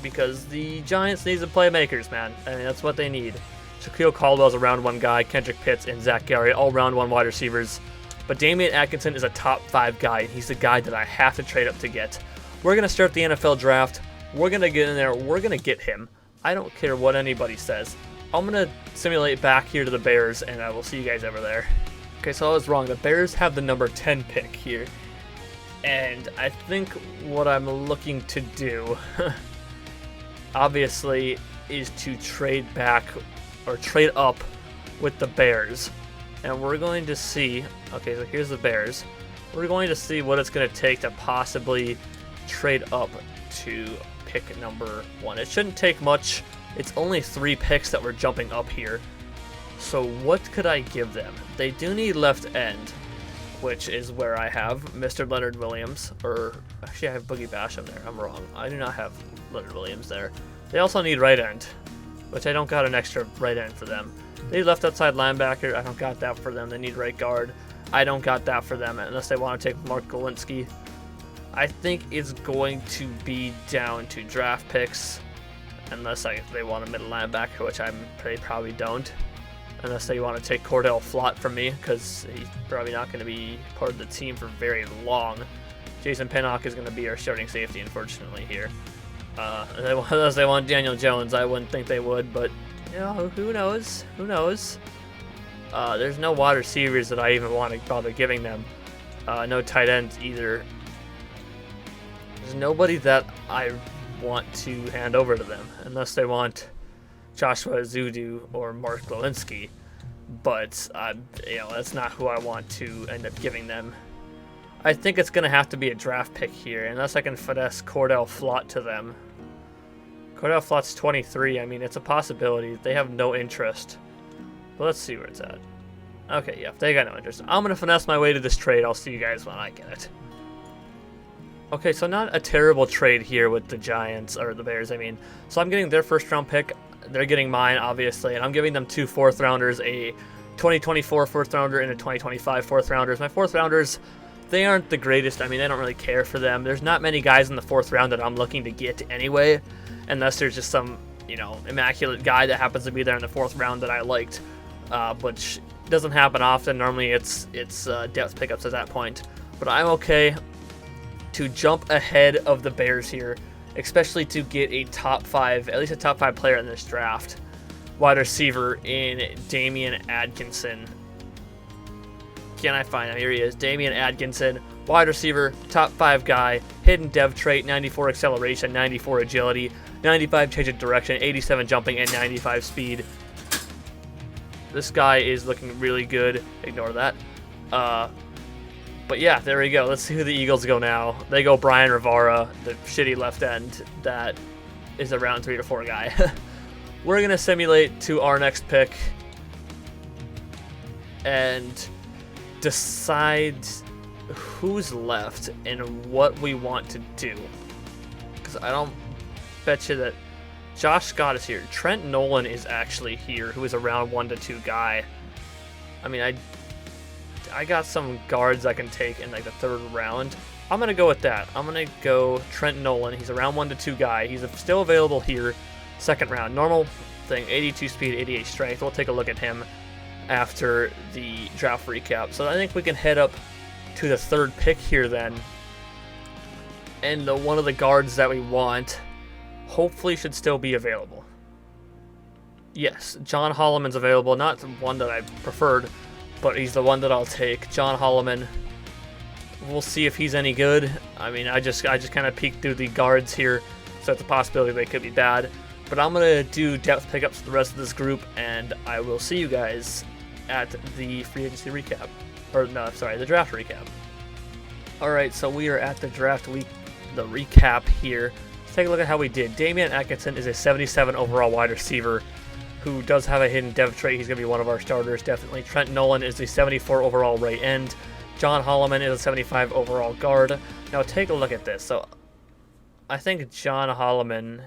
Speaker 1: Because the Giants need some playmakers, man. I mean, that's what they need. Shaquille Caldwell's a round 1 guy. Kendrick Pitts and Zach Gary, all round 1 wide receivers. But Damian Atkinson is a top 5 guy, and he's the guy that I have to trade up to get. We're going to start the NFL draft. We're going to get in there. We're going to get him. I don't care what anybody says. I'm going to simulate back here to the Bears, and I will see you guys over there. Okay, so I was wrong. The Bears have the number 10 pick here. And I think what I'm looking to do, obviously, is to trade back, or trade up with the Bears. And we're going to see, okay, so here's the Bears. We're going to see what it's going to take to possibly trade up to pick number 1. It shouldn't take much. It's only 3 picks that we're jumping up here. So what could I give them? They do need left end, which is where I have Mr. Leonard Williams. Or, actually I have Boogie Basham there. I'm wrong. I do not have Leonard Williams there. They also need right end, which I don't got an extra right end for them. They need left outside linebacker. I don't got that for them. They need right guard. I don't got that for them unless they want to take Mark Golinsky. I think it's going to be down to draft picks. Unless they want a middle linebacker, which they probably don't. Unless they want to take Cordell Flott from me, because he's probably not going to be part of the team for very long. Jason Pinnock is going to be our starting safety, unfortunately, here. Unless they want Daniel Jones, I wouldn't think they would, but, you know, who knows? Who knows? There's no wide receivers that I even want to bother giving them. No tight ends either. There's nobody that I want to hand over to them, unless they want Joshua Zudu or Mark Lewinsky. But, you know, that's not who I want to end up giving them. I think it's going to have to be a draft pick here, unless I can finesse Cordell Flott to them. Cordell Flott's 23. I mean, it's a possibility. They have no interest. But let's see where it's at. Okay, yeah, they got no interest. I'm going to finesse my way to this trade. I'll see you guys when I get it. Okay, so not a terrible trade here with the Giants, or the Bears, I mean. So I'm getting their first-round pick. They're getting mine, obviously, and I'm giving them 2 fourth-rounders, a 2024 fourth-rounder and a 2025 fourth-rounders. My fourth-rounders, they aren't the greatest. I mean, I don't really care for them. There's not many guys in the 4th round that I'm looking to get anyway, unless there's just some, you know, immaculate guy that happens to be there in the 4th round that I liked, which doesn't happen often. Normally it's depth pickups at that point. But I'm okay to jump ahead of the Bears here, especially to get a top 5, at least a top 5 player in this draft. Wide receiver in Damian Atkinson. Can I find him? Here he is, Damian Atkinson. Wide receiver, top 5 guy, hidden dev trait, 94 acceleration, 94 agility, 95 change of direction, 87 jumping, and 95 speed. This guy is looking really good. Ignore that. But yeah, there we go. Let's see who the Eagles go now. They go Brian Rivara, the shitty left end that is a round 3 to 4 guy. We're going to simulate to our next pick and decide who's left and what we want to do. Because I don't bet you that Josh Scott is here. Trent Nolan is actually here, who is a round 1 to 2 guy. I mean, I got some guards I can take in like the 3rd round. I'm going to go with that. I'm going to go Trent Nolan. He's a round 1 to 2 guy. He's still available here. 2nd round. Normal thing, 82 speed, 88 strength. We'll take a look at him. after the draft recap. So I think we can head up to the third pick here then. And one of the guards that we want hopefully should still be available. Yes, John Holloman's available. Not the one that I preferred, but he's the one that I'll take. John Holloman. We'll see if he's any good. I mean, I just kind of peeked through the guards here, so it's a possibility they could be bad. But I'm going to do depth pickups for the rest of this group, and I will see you guys at the free agency recap. Or, no, sorry, the draft recap. Alright, so we are at the draft week, the recap here. Let's take a look at how we did. Damian Atkinson is a 77 overall wide receiver who does have a hidden dev trait. He's going to be one of our starters, definitely. Trent Nolan is a 74 overall right end. John Holloman is a 75 overall guard. Now take a look at this. So I think John Holloman,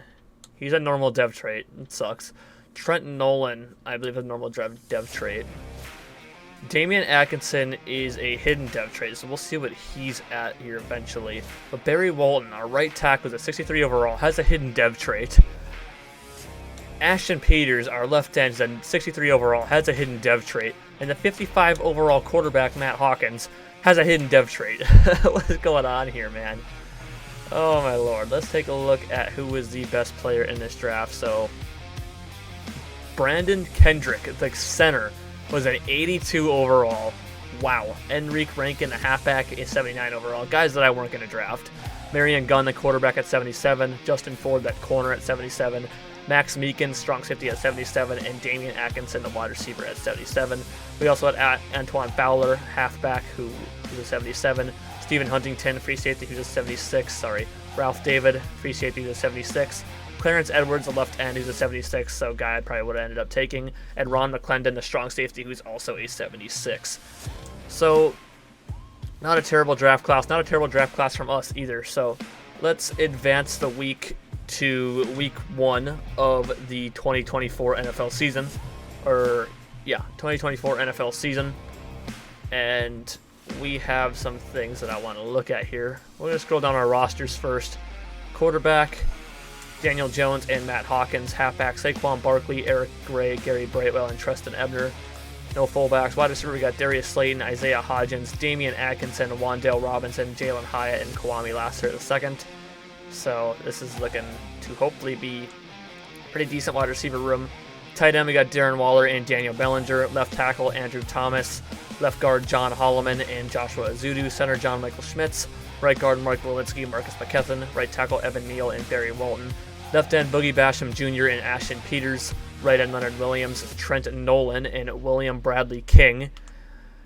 Speaker 1: he's a normal dev trait. It sucks. Trent Nolan, I believe, is a normal dev trait. Damian Atkinson is a hidden dev trait, so we'll see what he's at here eventually. But Barry Walton, our right tackle, is a 63 overall, has a hidden dev trait. Ashton Peters, our left end, is a 63 overall, has a hidden dev trait. And the 55 overall quarterback, Matt Hawkins, has a hidden dev trait. What is going on here, man? Oh, my lord. Let's take a look at who was the best player in this draft. So, Brandon Kendrick, the center, was an 82 overall. Wow. Enrique Rankin, the halfback, is 79 overall. Guys that I weren't going to draft. Marion Gunn, the quarterback, at 77. Justin Ford, that corner, at 77. Max Meekins, strong safety, at 77, and Damian Atkinson, the wide receiver, at 77. We also had Antoine Fowler, halfback, who was a 77. Stephen Huntington, free safety, who's a 76. Ralph David, free safety, who's a 76. Clarence Edwards, the left end, who's a 76, so guy I probably would have ended up taking. And Ron McClendon, the strong safety, who's also a 76. So, not a terrible draft class. Not a terrible draft class from us either. So, let's advance the week to week 1 of the 2024 NFL season. 2024 NFL season. And we have some things that I want to look at here. We're going to scroll down our rosters first. Quarterback, Daniel Jones and Matt Hawkins. Halfback, Saquon Barkley, Eric Gray, Gary Brightwell, and Treston Ebner. No fullbacks. Wide receiver, we got Darius Slayton, Isaiah Hodgins, Damian Atkinson, Wan'Dale Robinson, Jalen Hyatt, and Kwame Lassiter II. So this is looking to hopefully be a pretty decent wide receiver room. Tight end, we got Darren Waller and Daniel Bellinger. Left tackle, Andrew Thomas. Left guard, John Holloman and Joshua Azudu. Center, John Michael Schmitz. Right guard, Mark Walensky, Marcus McKethan. Right tackle, Evan Neal and Barry Walton. Left end, Boogie Basham Jr. and Ashton Peters. Right end, Leonard Williams, Trent Nolan, and William Bradley King.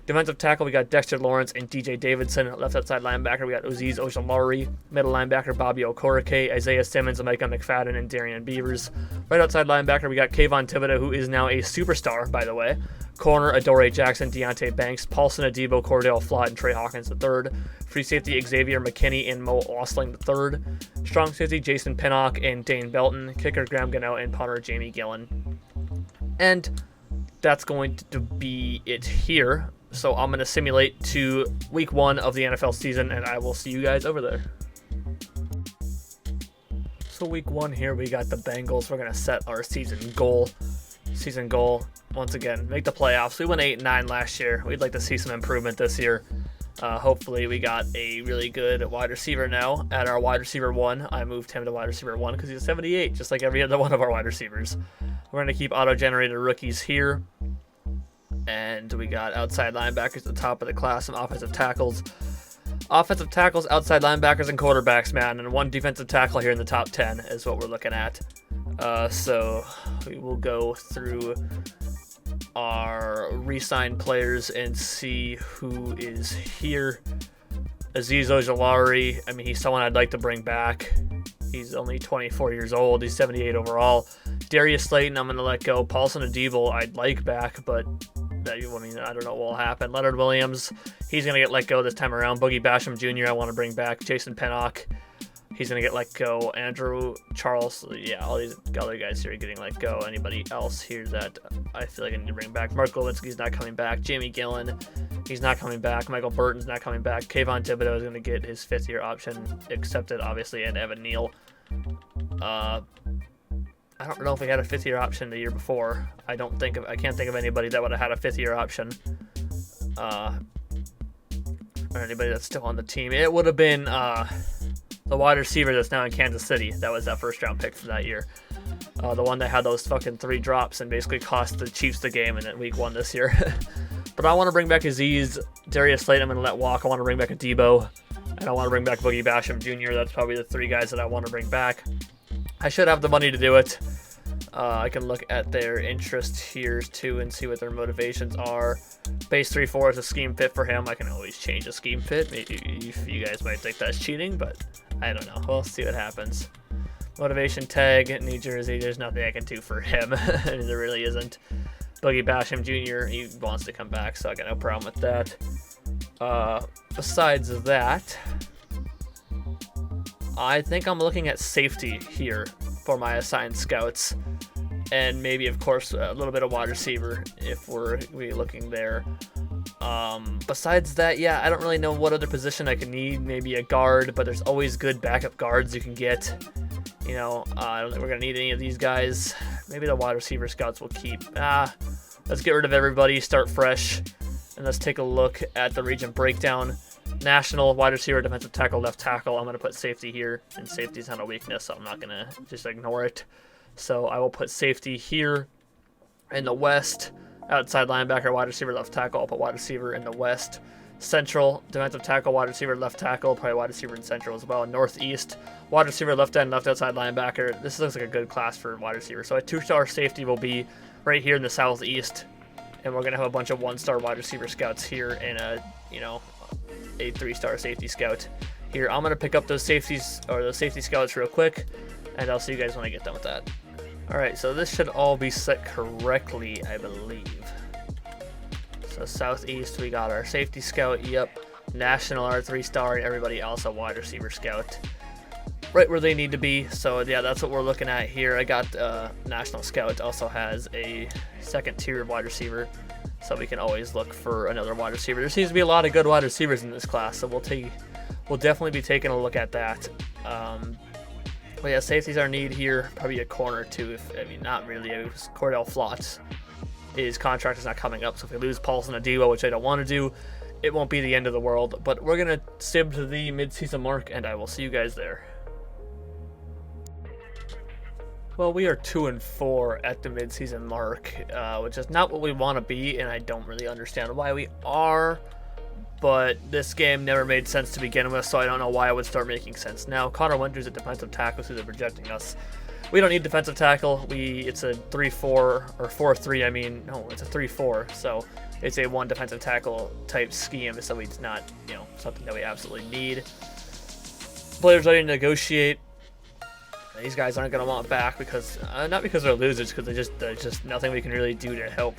Speaker 1: Defensive tackle, we got Dexter Lawrence and DJ Davidson. Left outside linebacker, we got Azeez Ojulari. Middle linebacker, Bobby Okorike, Isaiah Simmons, Micah McFadden, and Darian Beavers. Right outside linebacker, we got Kayvon Thibodeau, who is now a superstar, by the way. Corner, Adoree Jackson, Deontay Banks, Paulson Adebo, Cordell Flott, and Trey Hawkins III. Free safety, Xavier McKinney and Mo Ostling III. Strong safety, Jason Pinnock and Dane Belton. Kicker, Graham Gano, and punter, Jamie Gillen. And that's going to be it here. So I'm going to simulate to week 1 of the NFL season, and I will see you guys over there. So week 1 here, we got the Bengals. We're going to set our season goal. Season goal, once again, make the playoffs. We went 8-9 last year. We'd like to see some improvement this year. Hopefully we got a really good wide receiver now at our wide receiver 1. I moved him to wide receiver 1 because he's a 78, just like every other one of our wide receivers. We're going to keep auto-generated rookies here. And we got outside linebackers at the top of the class, some offensive tackles. Offensive tackles, outside linebackers, and quarterbacks, man. And 1 defensive tackle here in the top 10 is what we're looking at. So we will go through our re-signed players and see who is here. Azeez Ojulari, I mean, he's someone I'd like to bring back. He's only 24 years old. He's 78 overall. Darius Slayton, I'm going to let go. Paulson Adebo, I'd like back, but I don't know what will happen. Leonard Williams, he's going to get let go this time around. Boogie Basham Jr., I want to bring back. Jason Pinnock, he's going to get let go. Andrew Charles, yeah, all these other guys here are getting let go. Anybody else here that I feel like I need to bring back? Mark Lewinsky's not coming back. Jamie Gillen, he's not coming back. Michael Burton's not coming back. Kayvon Thibodeau is going to get his 5th-year option accepted, obviously, and Evan Neal. I don't know if we had a 5th-year option the year before. I can't think of anybody that would have had a 5th-year option. Or anybody that's still on the team. It would have been the wide receiver that's now in Kansas City. That was that 1st-round pick for that year. The one that had those fucking 3 drops and basically cost the Chiefs the game in week 1 this year. But I want to bring back Aziz, Darius Slayton, I'm going to let walk. I want to bring back a Debo. And I want to bring back Boogie Basham Jr. That's probably the 3 guys that I want to bring back. I should have the money to do it. I can look at their interest here too and see what their motivations are. Base 3-4 is a scheme fit for him. I can always change a scheme fit. Maybe you guys might think that's cheating, but I don't know. We'll see what happens. Motivation tag, New Jersey. There's nothing I can do for him. There really isn't. Boogie Basham Jr. He wants to come back, so I got no problem with that. Besides that, I think I'm looking at safety here for my assigned scouts, and maybe, of course, a little bit of wide receiver if we're looking there. Besides that, yeah, I don't really know what other position I could need. Maybe a guard, but there's always good backup guards you can get. You know, I don't think we're gonna need any of these guys. Maybe the wide receiver scouts will keep. Let's get rid of everybody, start fresh, and let's take a look at the region breakdown. National, wide receiver, defensive tackle, left tackle. I'm going to put safety here, and safety's not a weakness, so I'm not going to just ignore it. So I will put safety here in the West. Outside linebacker, wide receiver, left tackle. I'll put wide receiver in the West. Central, defensive tackle, wide receiver, left tackle. Probably wide receiver in Central as well. Northeast, wide receiver, left end, left outside linebacker. This looks like a good class for wide receiver. So a 2-star safety will be right here in the Southeast. And we're going to have a bunch of 1-star wide receiver scouts here and a 3-star safety scout here. I'm going to pick up those safeties or those safety scouts real quick, and I'll see you guys when I get done with that. Alright, so this should all be set correctly, I believe. So Southeast, we got our safety scout, yep. National, our 3-star, and everybody else a wide receiver scout. Right where they need to be, so yeah, that's what we're looking at here. I got National Scout also has a 2nd tier wide receiver, so we can always look for another wide receiver. There seems to be a lot of good wide receivers in this class, so we'll definitely be taking a look at that. But yeah, safety's our need here. Probably a corner too. Not really. Cordell Flotz, his contract is not coming up, so if we lose Paulson Adebo, which I don't want to do, it won't be the end of the world. But we're gonna sib to the mid-season mark, and I will see you guys there. Well, we are 2-4 at the midseason mark, which is not what we want to be, and I don't really understand why we are. But this game never made sense to begin with, so I don't know why it would start making sense now. Connor Winters at defensive tackle, who's projecting us. We don't need defensive tackle. It's a 3-4 or 4-3. I mean, no, it's a 3-4. So it's a 1 defensive tackle type scheme. So it's not, something that we absolutely need. Players ready to negotiate. These guys aren't going to want back because, not because they're losers, because there's just nothing we can really do to help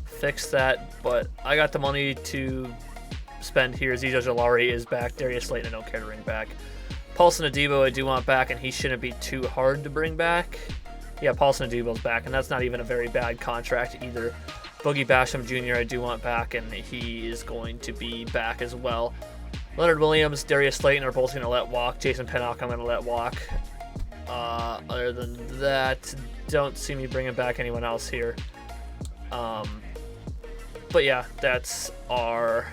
Speaker 1: fix that. But I got the money to spend here. Azeez Ojulari is back. Darius Slayton I don't care to bring back. Paulson Adebo I do want back, and he shouldn't be too hard to bring back. Yeah, Paulson Adebo's back, and that's not even a very bad contract either. Boogie Basham Jr. I do want back, and he is going to be back as well. Leonard Williams, Darius Slayton are both going to let walk. Jason Pinnock I'm going to let walk. Other than that, don't see me bringing back anyone else here. But yeah, that's our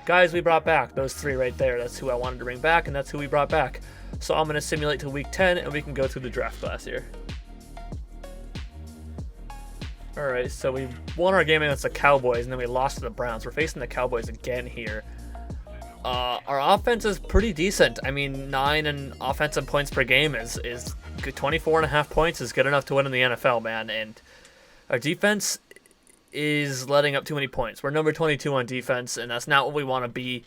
Speaker 1: guys we brought back. Those 3 right there. That's who I wanted to bring back, and that's who we brought back. So I'm going to simulate to week 10, and we can go through the draft class here. Alright, so we won our game against the Cowboys, and then we lost to the Browns. We're facing the Cowboys again here. Our offense is pretty decent. I mean, 9 in offensive points per game is good. 24.5 points is good enough to win in the NFL, man. And our defense is letting up too many points. We're number 22 on defense, and that's not what we want to be.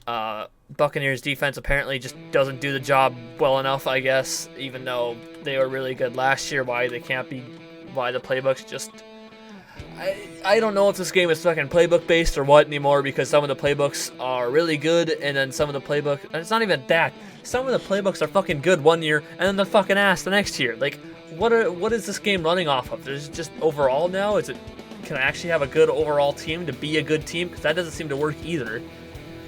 Speaker 1: Buccaneers defense apparently just doesn't do the job well enough, I guess, even though they were really good last year. Why the playbook's just... I don't know if this game is fucking playbook based or what anymore, because some of the playbooks are really good, and then some of the playbook, and it's not even that. Some of the playbooks are fucking good one year, and then they're fucking ass the next year. Like, what is this game running off of? There's just overall now. Can I actually have a good overall team to be a good team? Because that doesn't seem to work either.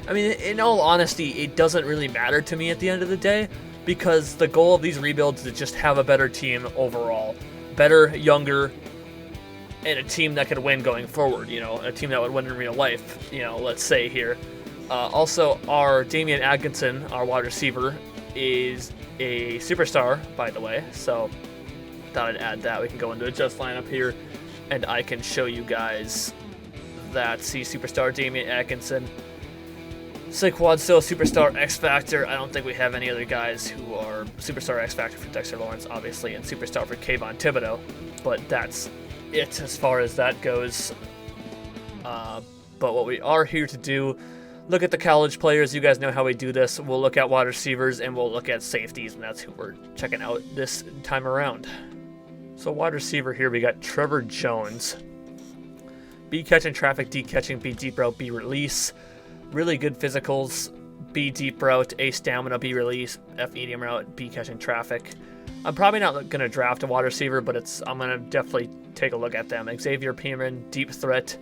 Speaker 1: I mean, in all honesty, it doesn't really matter to me at the end of the day, because the goal of these rebuilds is to just have a better team overall. Better, younger, and a team that could win going forward, you know, a team that would win in real life, you know, let's say here. Also, our Damian Atkinson, our wide receiver, is a superstar, by the way, so thought I'd add that. We can go into a just lineup here, and I can show you guys that. See, superstar Damian Atkinson. Saquon still a superstar X Factor. I don't think we have any other guys who are superstar X Factor for Dexter Lawrence, obviously, and superstar for Kayvon Thibodeau, but that's it as far as that goes. But what we are here to do, look at the college players. You guys know how we do this. We'll look at wide receivers and we'll look at safeties, and that's who we're checking out this time around. So wide receiver here, we got Trevor Jones. B catching traffic, D catching, B deep route, B release. Really good physicals. B deep route, A stamina, B release, F medium route, B catching traffic. I'm probably not going to draft a wide receiver, but I'm going to definitely take a look at them. Xavier Pierman, deep threat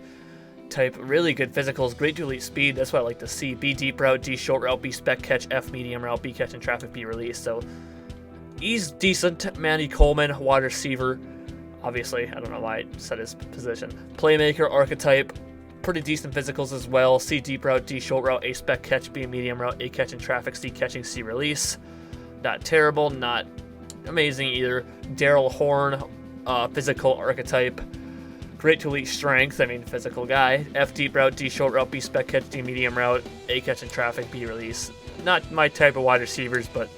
Speaker 1: type, really good physicals, great to elite speed. That's what I like to see. B deep route, D short route, B spec catch, F medium route, B catching traffic, B release. So he's decent. Manny Coleman, wide receiver. Obviously, I don't know why I said his position. Playmaker archetype, pretty decent physicals as well. C deep route, D short route, A spec catch, B medium route, A catching traffic, C catching, C release. Not terrible, not amazing either. Daryl Horn, physical archetype, great to elite strength. I mean, physical guy. F deep route, D short route, B spec catch, D medium route, A catching traffic, B release. Not my type of wide receivers, but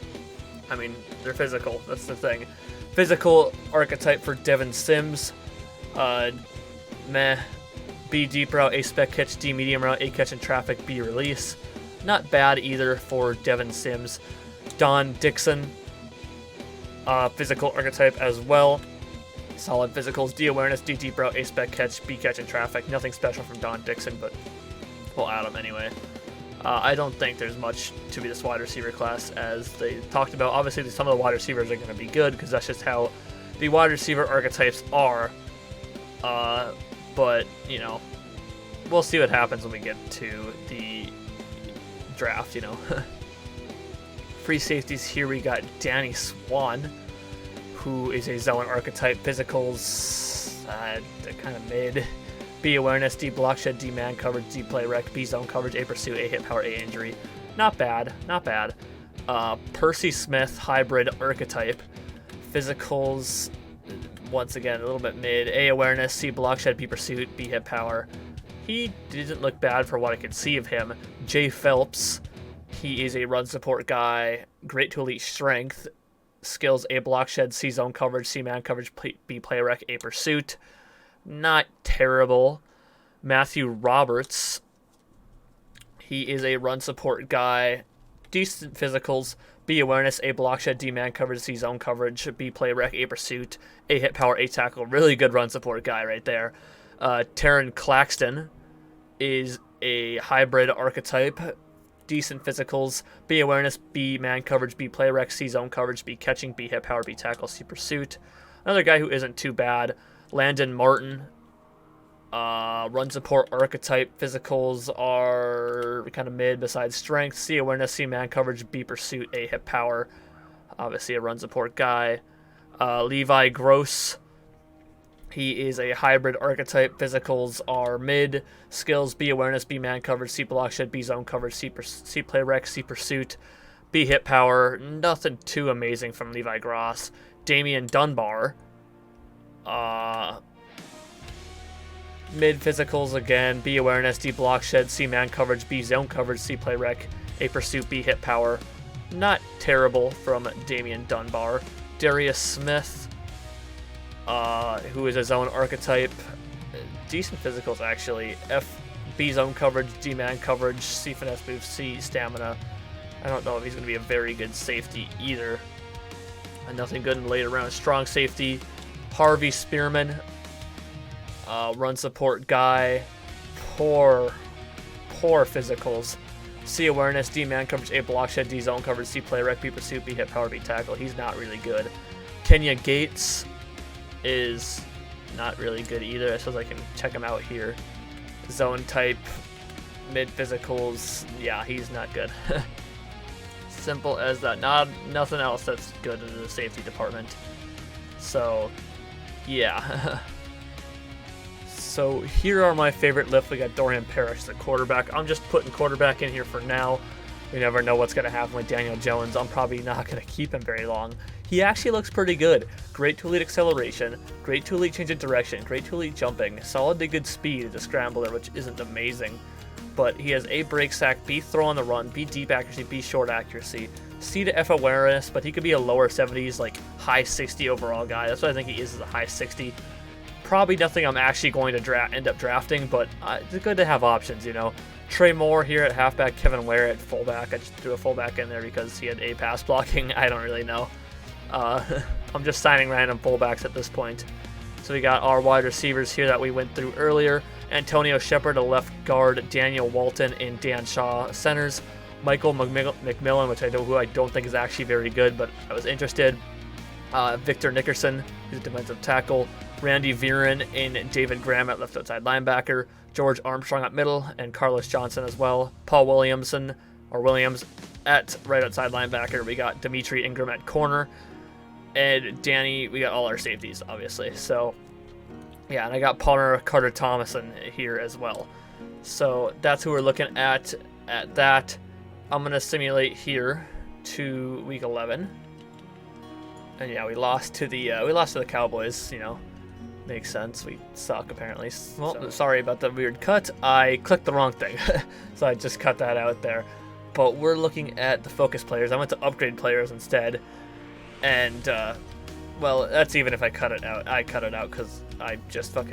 Speaker 1: I mean, they're physical. That's the thing. Physical archetype for Devin Sims. Meh. B deep route, A spec catch, D medium route, A catching traffic, B release. Not bad either for Devin Sims. Don Dixon, physical archetype as well. Solid physicals, D awareness, D deep route, A spec catch, B catching traffic. Nothing special from Don Dixon, but we'll add him anyway. I don't think there's much to be this wide receiver class, as they talked about. Obviously, some of the wide receivers are going to be good because that's just how the wide receiver archetypes are. But, you know, we'll see what happens when we get to the draft, you know. Free safeties here, we got Danny Swan, who is a zone archetype. Physicals, they're kind of mid. B awareness, D block shed, D man coverage, D play rec, B zone coverage, A pursuit, A hit power, A injury. Not bad, not bad. Percy Smith, hybrid archetype. Physicals, once again, a little bit mid. A awareness, C block shed, B pursuit, B hit power. He didn't look bad for what I could see of him. Jay Phelps, he is a run support guy, great to elite strength. Skills, A block shed, C zone coverage, C man coverage, B play rec, A pursuit. Not terrible. Matthew Roberts, he is a run support guy, decent physicals, B awareness, A block shed, D man coverage, C zone coverage, B play rec, A pursuit, A hit power, A tackle. Really good run support guy right there. Taron Claxton is a hybrid archetype, decent physicals, B awareness, B man coverage, B play rec, C zone coverage, B catching, B hit power, B tackle, C pursuit. Another guy who isn't too bad. Landon Martin, run support archetype. Physicals are kind of mid besides strength. C awareness, C man coverage, B pursuit, A hit power. Obviously a run support guy. Levi Gross, he is a hybrid archetype. Physicals are mid. Skills, B awareness, B man coverage, C block shed, B zone coverage, C play rec, C pursuit, B hit power. Nothing too amazing from Levi Gross. Damian Dunbar, mid physicals again, B awareness, D block shed, C man coverage, B zone coverage, C play rec, A pursuit, B hit power. Not terrible from Damian Dunbar. Darius Smith, who is a zone archetype, decent physicals actually. F, B zone coverage, D man coverage, C finesse move, C stamina. I don't know if he's going to be a very good safety either. And nothing good in the later round. Strong safety. Harvey Spearman, run support guy, poor physicals. C awareness, D man coverage, A block shed, D zone coverage, C play rec, B pursuit, B hit power, B tackle. He's not really good. Kenya Gates is not really good either. I suppose I can check him out here. Zone type, mid physicals. Yeah, he's not good. Simple as that. Nothing else that's good in the safety department. So, yeah. So here are my favorite lifts. We got Dorian Parrish, the quarterback. I'm just putting quarterback in here for now. We never know what's going to happen with Daniel Jones. I'm probably not going to keep him very long. He actually looks pretty good. Great to elite acceleration, great to elite change of direction, great to elite jumping, solid to good speed as a scrambler, which isn't amazing. But he has A, break sack, B, throw on the run, B, deep accuracy, B, short accuracy, C to F awareness, but he could be a lower 70s, like high 60 overall guy. That's what I think he is a high 60. Probably nothing I'm actually going to end up drafting, but it's good to have options, you know. Trey Moore here at halfback, Kevin Ware at fullback. I just threw a fullback in there because he had A, pass blocking. I don't really know. I'm just signing random fullbacks at this point. So we got our wide receivers here that we went through earlier. Antonio Shepard, a left guard, Daniel Walton, and Dan Shaw centers. Michael McMillan, who I don't think is actually very good, but I was interested. Victor Nickerson, who's a defensive tackle. Randy Viren and David Graham at left outside linebacker. George Armstrong at middle, and Carlos Johnson as well. Paul Williams at right outside linebacker. We got Dimitri Ingram at corner. And Danny, we got all our safeties, obviously. So, yeah, and I got punter Carter Thomason here as well. So that's who we're looking at that. I'm going to simulate here to week 11. And yeah, we lost to the Cowboys, you know. Makes sense. We suck, apparently. Well, sorry about the weird cut. I clicked the wrong thing. So I just cut that out there. But we're looking at the focus players. I went to upgrade players instead. And, well, that's even if I cut it out. I cut it out because I just I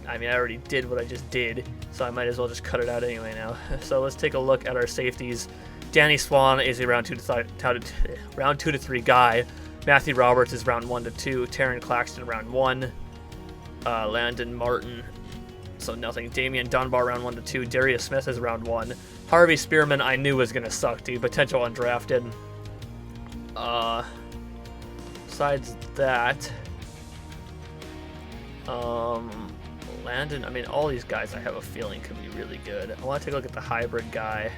Speaker 1: already did what I just did. So I might as well just cut it out anyway now. So let's take a look at our safeties. Danny Swan is a round 2 to 3 guy. Matthew Roberts is round 1 to 2. Taron Claxton, round 1. Landon Martin, so nothing. Damian Dunbar, round 1 to 2. Darius Smith is round 1. Harvey Spearman, I knew was going to suck, dude. Potential undrafted. Besides that, Landon, all these guys I have a feeling could be really good. I want to take a look at the hybrid guy.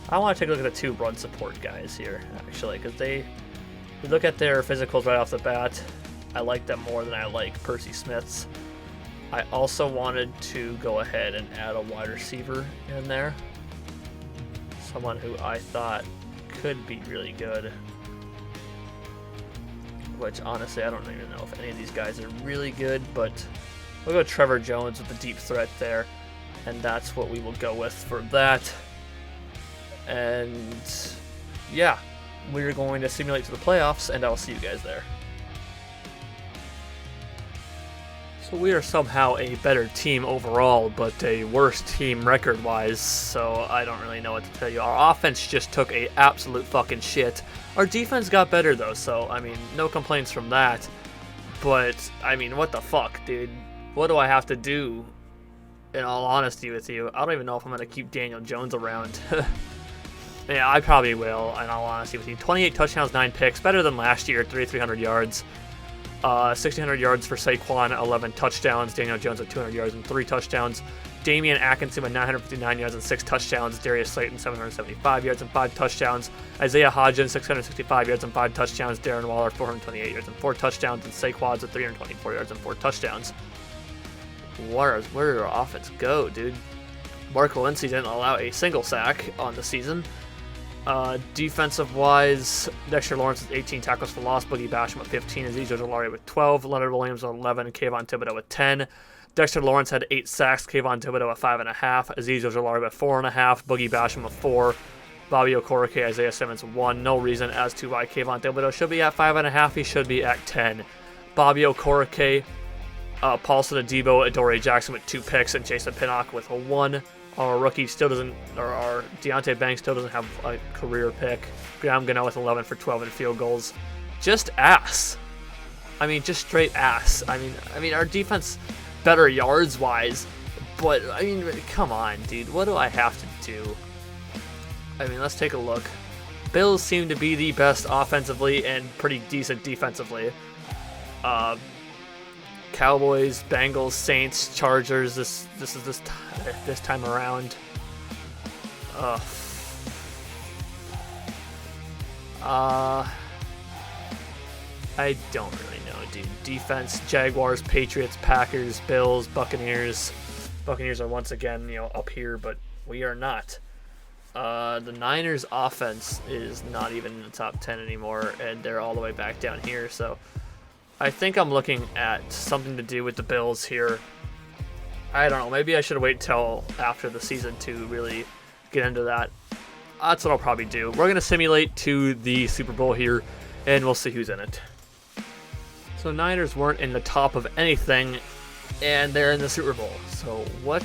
Speaker 1: I want to take a look at the 2 run support guys here, actually, because we look at their physicals right off the bat. I like them more than I like Percy Smith's. I also wanted to go ahead and add a wide receiver in there. Someone who I thought could be really good. Which, honestly, I don't even know if any of these guys are really good, but we'll go Trevor Jones with the deep threat there. And that's what we will go with for that. And, yeah, we're going to simulate to the playoffs, and I'll see you guys there. So we are somehow a better team overall, but a worse team record-wise, so I don't really know what to tell you. Our offense just took a absolute fucking shit. Our defense got better, though, so, no complaints from that. But, what the fuck, dude? What do I have to do, in all honesty with you? I don't even know if I'm going to keep Daniel Jones around. Yeah, I probably will, in all honesty with you. 28 touchdowns, 9 picks, better than last year, 3,300 yards. 1,600 yards for Saquon, 11 touchdowns. Daniel Jones with 200 yards and 3 touchdowns. Damian Atkinson with 959 yards and 6 touchdowns. Darius Slayton, 775 yards and 5 touchdowns. Isaiah Hodgins, 665 yards and 5 touchdowns. Darren Waller, 428 yards and 4 touchdowns. And Saquon's with 324 yards and 4 touchdowns. Where did our offense go, dude? Mark Valencia didn't allow a single sack on the season. Defensive-wise, Dexter Lawrence with 18 tackles for loss, Boogie Basham with 15, Azeez Ojulari with 12, Leonard Williams with 11, Kayvon Thibodeau with 10. Dexter Lawrence had 8 sacks, Kayvon Thibodeau with 5.5, Azeez Ojulari with 4.5, Boogie Basham with 4, Bobby Okorike, Isaiah Simmons with 1. No reason as to why Kayvon Thibodeau should be at 5.5. He should be at 10. Bobby Okorike, Paulson Adebo, Adoree Jackson with 2 picks, and Jason Pinnock with 1. Our rookie still doesn't, or our Deontay Banks still doesn't have a career pick. Graham Gano with 11 for 12 in field goals. Just ass. Just straight ass. Our defense better yards-wise, but, come on, dude. What do I have to do? Let's take a look. Bills seem to be the best offensively and pretty decent defensively. Cowboys, Bengals, Saints, Chargers. This time around. I don't really know, dude. Defense, Jaguars, Patriots, Packers, Bills, Buccaneers. Buccaneers are once again, up here, but we are not. The Niners offense is not even in the top 10 anymore, and they're all the way back down here. So I think I'm looking at something to do with the Bills here. I don't know. Maybe I should wait till after the season to really get into that. That's what I'll probably do. We're going to simulate to the Super Bowl here, and we'll see who's in it. So Niners weren't in the top of anything, and they're in the Super Bowl. So what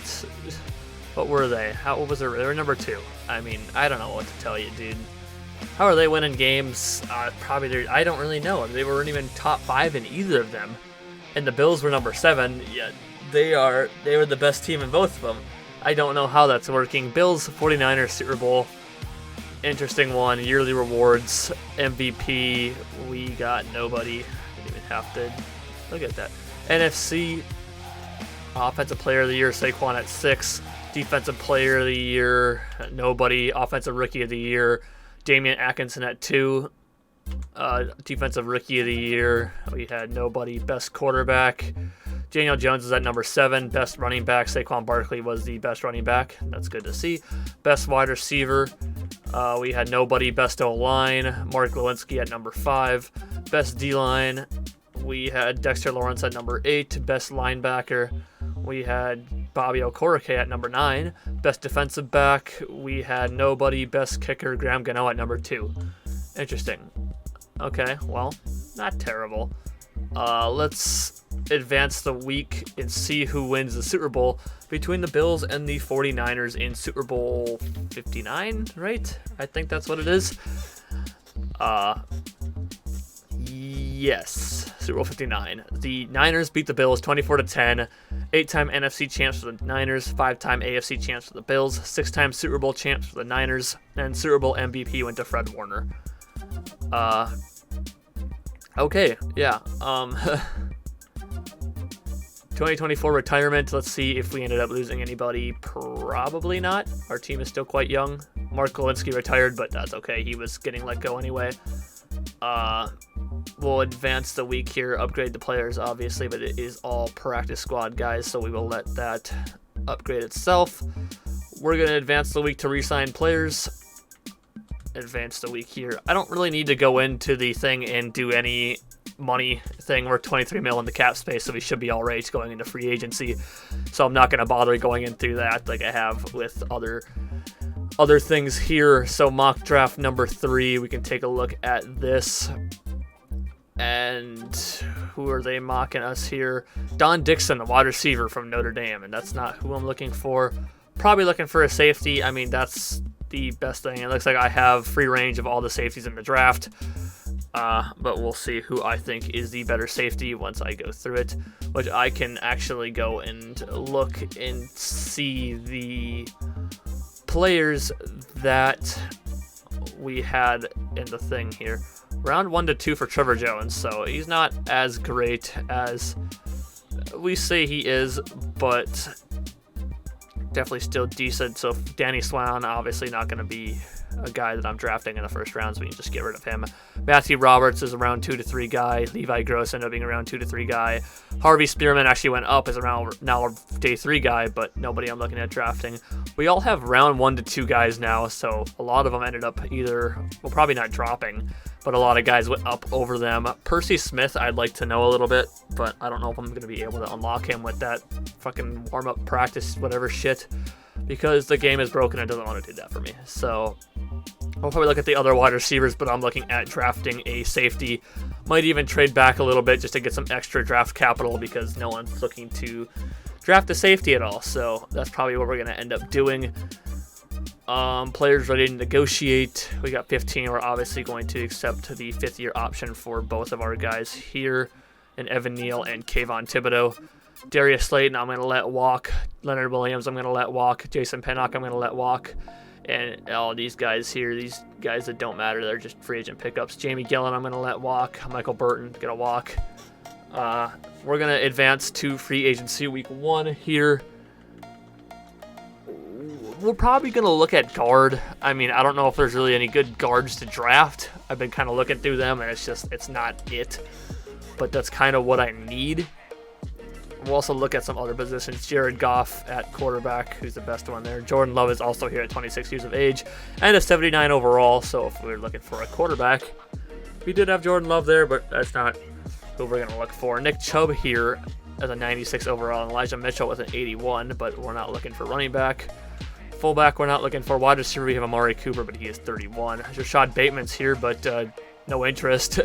Speaker 1: were they? What was their? They were number 2. I mean, I don't know what to tell you, dude. How are they winning games? Probably I don't really know. They weren't even top 5 in either of them, and the Bills were number 7. Yet they were the best team in both of them. I don't know how that's working. Bills 49ers Super Bowl. Interesting one. Yearly rewards. MVP. We got nobody. Didn't even have to look at that. NFC. Offensive Player of the Year, Saquon at 6. Defensive Player of the Year, nobody. Offensive Rookie of the Year, Damian Atkinson at 2. Defensive Rookie of the Year, we had nobody. Best Quarterback, Daniel Jones is at number 7. Best Running Back, Saquon Barkley was the best running back. That's good to see. Best Wide Receiver, we had nobody. Best O-Line, Mark Lewinsky at number 5. Best D-Line, we had Dexter Lawrence at number 8. Best Linebacker, we had Bobby Okereke at number 9. Best defensive back, we had nobody. Best kicker, Graham Gano at number 2. Interesting. Okay, well, not terrible. Let's advance the week and see who wins the Super Bowl between the Bills and the 49ers in Super Bowl 59, right? I think that's what it is. Yes, Super Bowl 59. The Niners beat the Bills 24-10. 8-time NFC champs for the Niners, 5-time AFC champs for the Bills, 6-time Super Bowl champs for the Niners, and Super Bowl MVP went to Fred Warner. Okay, yeah. 2024 retirement. Let's see if we ended up losing anybody. Probably not. Our team is still quite young. Mark Lewinsky retired, but that's okay. He was getting let go anyway. We'll advance the week here, upgrade the players, obviously, but it is all practice squad guys, so we will let that upgrade itself. We're going to advance the week to re-sign players. Advance the week here. I don't really need to go into the thing and do any money thing. We're 23 mil in the cap space, so we should be all right going into free agency. So I'm not going to bother going in through that like I have with other things here. So mock draft number 3, we can take a look at this. And who are they mocking us here? Don Dixon, the wide receiver from Notre Dame, and that's not who I'm looking for. Probably looking for a safety. I mean, that's the best thing. It looks like I have free range of all the safeties in the draft, but we'll see who I think is the better safety once I go through it, which I can actually go and look and see the players that we had in the thing here. Round 1 to 2 for Trevor Jones, so he's not as great as we say he is, but definitely still decent. So Danny Swan, obviously not going to be a guy that I'm drafting in the first round, so we can just get rid of him. Matthew Roberts is a round 2 to 3 guy. Levi Gross ended up being a round 2 to 3 guy. Harvey Spearman actually went up as a now day 3 guy, but nobody I'm looking at drafting. We all have round 1 to 2 guys now, so a lot of them ended up probably not dropping, but a lot of guys went up over them. Percy Smith, I'd like to know a little bit, but I don't know if I'm going to be able to unlock him with that fucking warm-up practice, whatever shit, because the game is broken and doesn't want to do that for me. So I'll probably look at the other wide receivers, but I'm looking at drafting a safety. Might even trade back a little bit just to get some extra draft capital because no one's looking to draft a safety at all. So that's probably what we're going to end up doing. Players ready to negotiate. We got 15. We're obviously going to accept the 5th-year option for both of our guys here, and Evan Neal and Kayvon Thibodeau. Darius Slayton, I'm going to let walk. Leonard Williams, I'm going to let walk. Jason Pinnock, I'm going to let walk. And all these guys here, these guys that don't matter, they're just free agent pickups. Jamie Gillen, I'm going to let walk. Michael Burton, going to walk. We're going to advance to free agency week 1 here. we're probably going to look at guard. I mean, I don't know if there's really any good guards to draft. I've been kind of looking through them, and it's not it. But that's kind of what I need. We'll also look at some other positions. Jared Goff at quarterback, who's the best one there. Jordan Love is also here at 26 years of age and a 79 overall. So if we're looking for a quarterback, we did have Jordan Love there, but that's not who we're going to look for. Nick Chubb here as a 96 overall, and Elijah Mitchell with an 81, but we're not looking for running back. Fullback, we're not looking for. Wide receiver, we have Amari Cooper, but he is 31. Rashad Bateman's here, but no interest.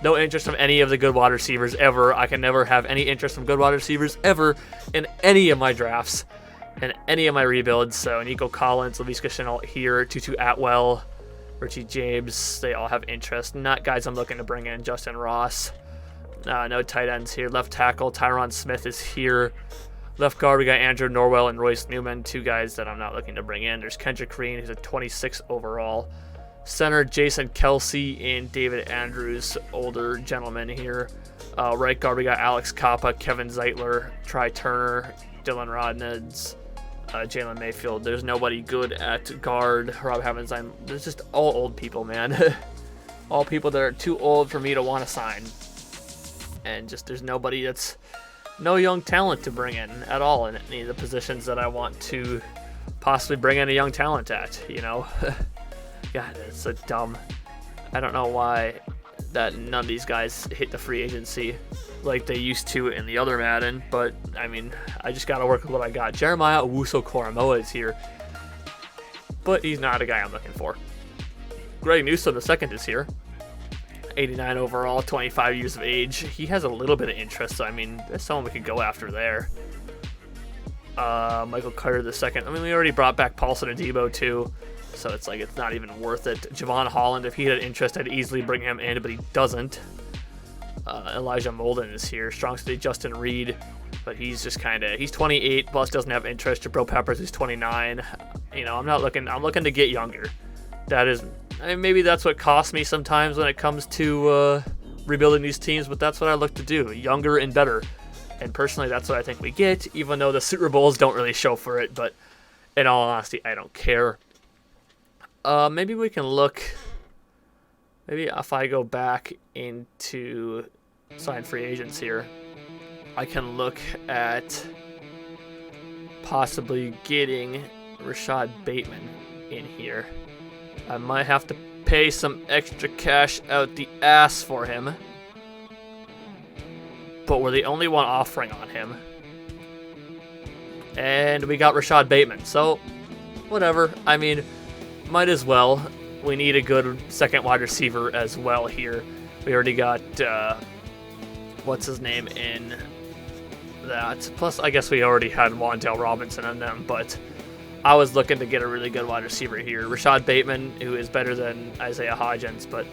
Speaker 1: No interest from any of the good wide receivers ever. I can never have any interest from good wide receivers ever in any of my drafts and any of my rebuilds. So Nico Collins, Laviska Shenault here, Tutu Atwell, Richie James, they all have interest. Not guys I'm looking to bring in. Justin Ross. No tight ends here. Left tackle, Tyron Smith is here. Left guard, we got Andrew Norwell and Royce Newman, two guys that I'm not looking to bring in. There's Kendrick Green, who's a 26 overall. Center, Jason Kelsey and David Andrews, older gentlemen here. Right guard, we got Alex Kappa, Kevin Zeitler, Try Turner, Dylan Rodneds, Jalen Mayfield. There's nobody good at guard. Rob Havenstein. There's just all old people, man. All people that are too old for me to want to sign. And just there's nobody that's no young talent to bring in at all in any of the positions that I want to possibly bring in a young talent at, you know. God, it's so dumb. I don't know why that none of these guys hit the free agency like they used to in the other Madden, but I mean, I just got to work with what I got. Jeremiah Owusu-Koramoah is here, but he's not a guy I'm looking for. Greg Newsome II is here. 89 overall, 25 years of age. He has a little bit of interest, so I mean, there's someone we could go after there. Michael Carter II. I mean, we already brought back Paulson Adebo too, so it's like it's not even worth it. Javon Holland, if he had interest, I'd easily bring him in, but he doesn't. Elijah Molden is here. Strong State Justin Reed, but he's just kind of, he's 28 plus, doesn't have interest. Jabril Peppers is 29. You know, I'm looking to get younger. That is, I mean, maybe that's what costs me sometimes when it comes to rebuilding these teams, but that's what I look to do, younger and better. And personally, that's what I think we get, even though the Super Bowls don't really show for it, but in all honesty, I don't care. Maybe we can look, maybe if I go back into sign free agents here, I can look at possibly getting Rashad Bateman in here. I might have to pay some extra cash out the ass for him, but we're the only one offering on him. And we got Rashad Bateman, so whatever. I mean, might as well. We need a good second wide receiver as well here. We already got, what's his name in that. Plus, I guess we already had Wan'Dale Robinson in them, but I was looking to get a really good wide receiver here. Rashad Bateman, who is better than Isaiah Hodgins, but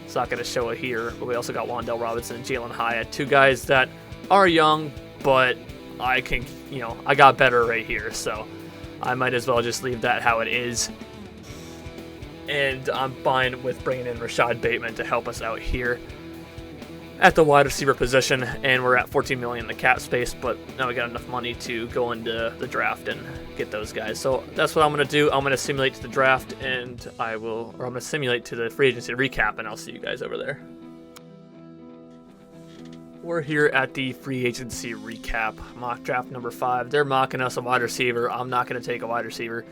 Speaker 1: it's not going to show it here. But we also got Wan'Dale Robinson and Jalen Hyatt, two guys that are young, but I can, you know, I got better right here, so I might as well just leave that how it is. And I'm fine with bringing in Rashad Bateman to help us out here at the wide receiver position, and we're at $14 million in the cap space, but now we got enough money to go into the draft and get those guys. So that's what I'm going to do. I'm going to simulate to the draft, and I'm going to simulate to the free agency recap, and I'll see you guys over there. We're here at the free agency recap, mock draft number 5. They're mocking us a wide receiver. I'm not going to take a wide receiver.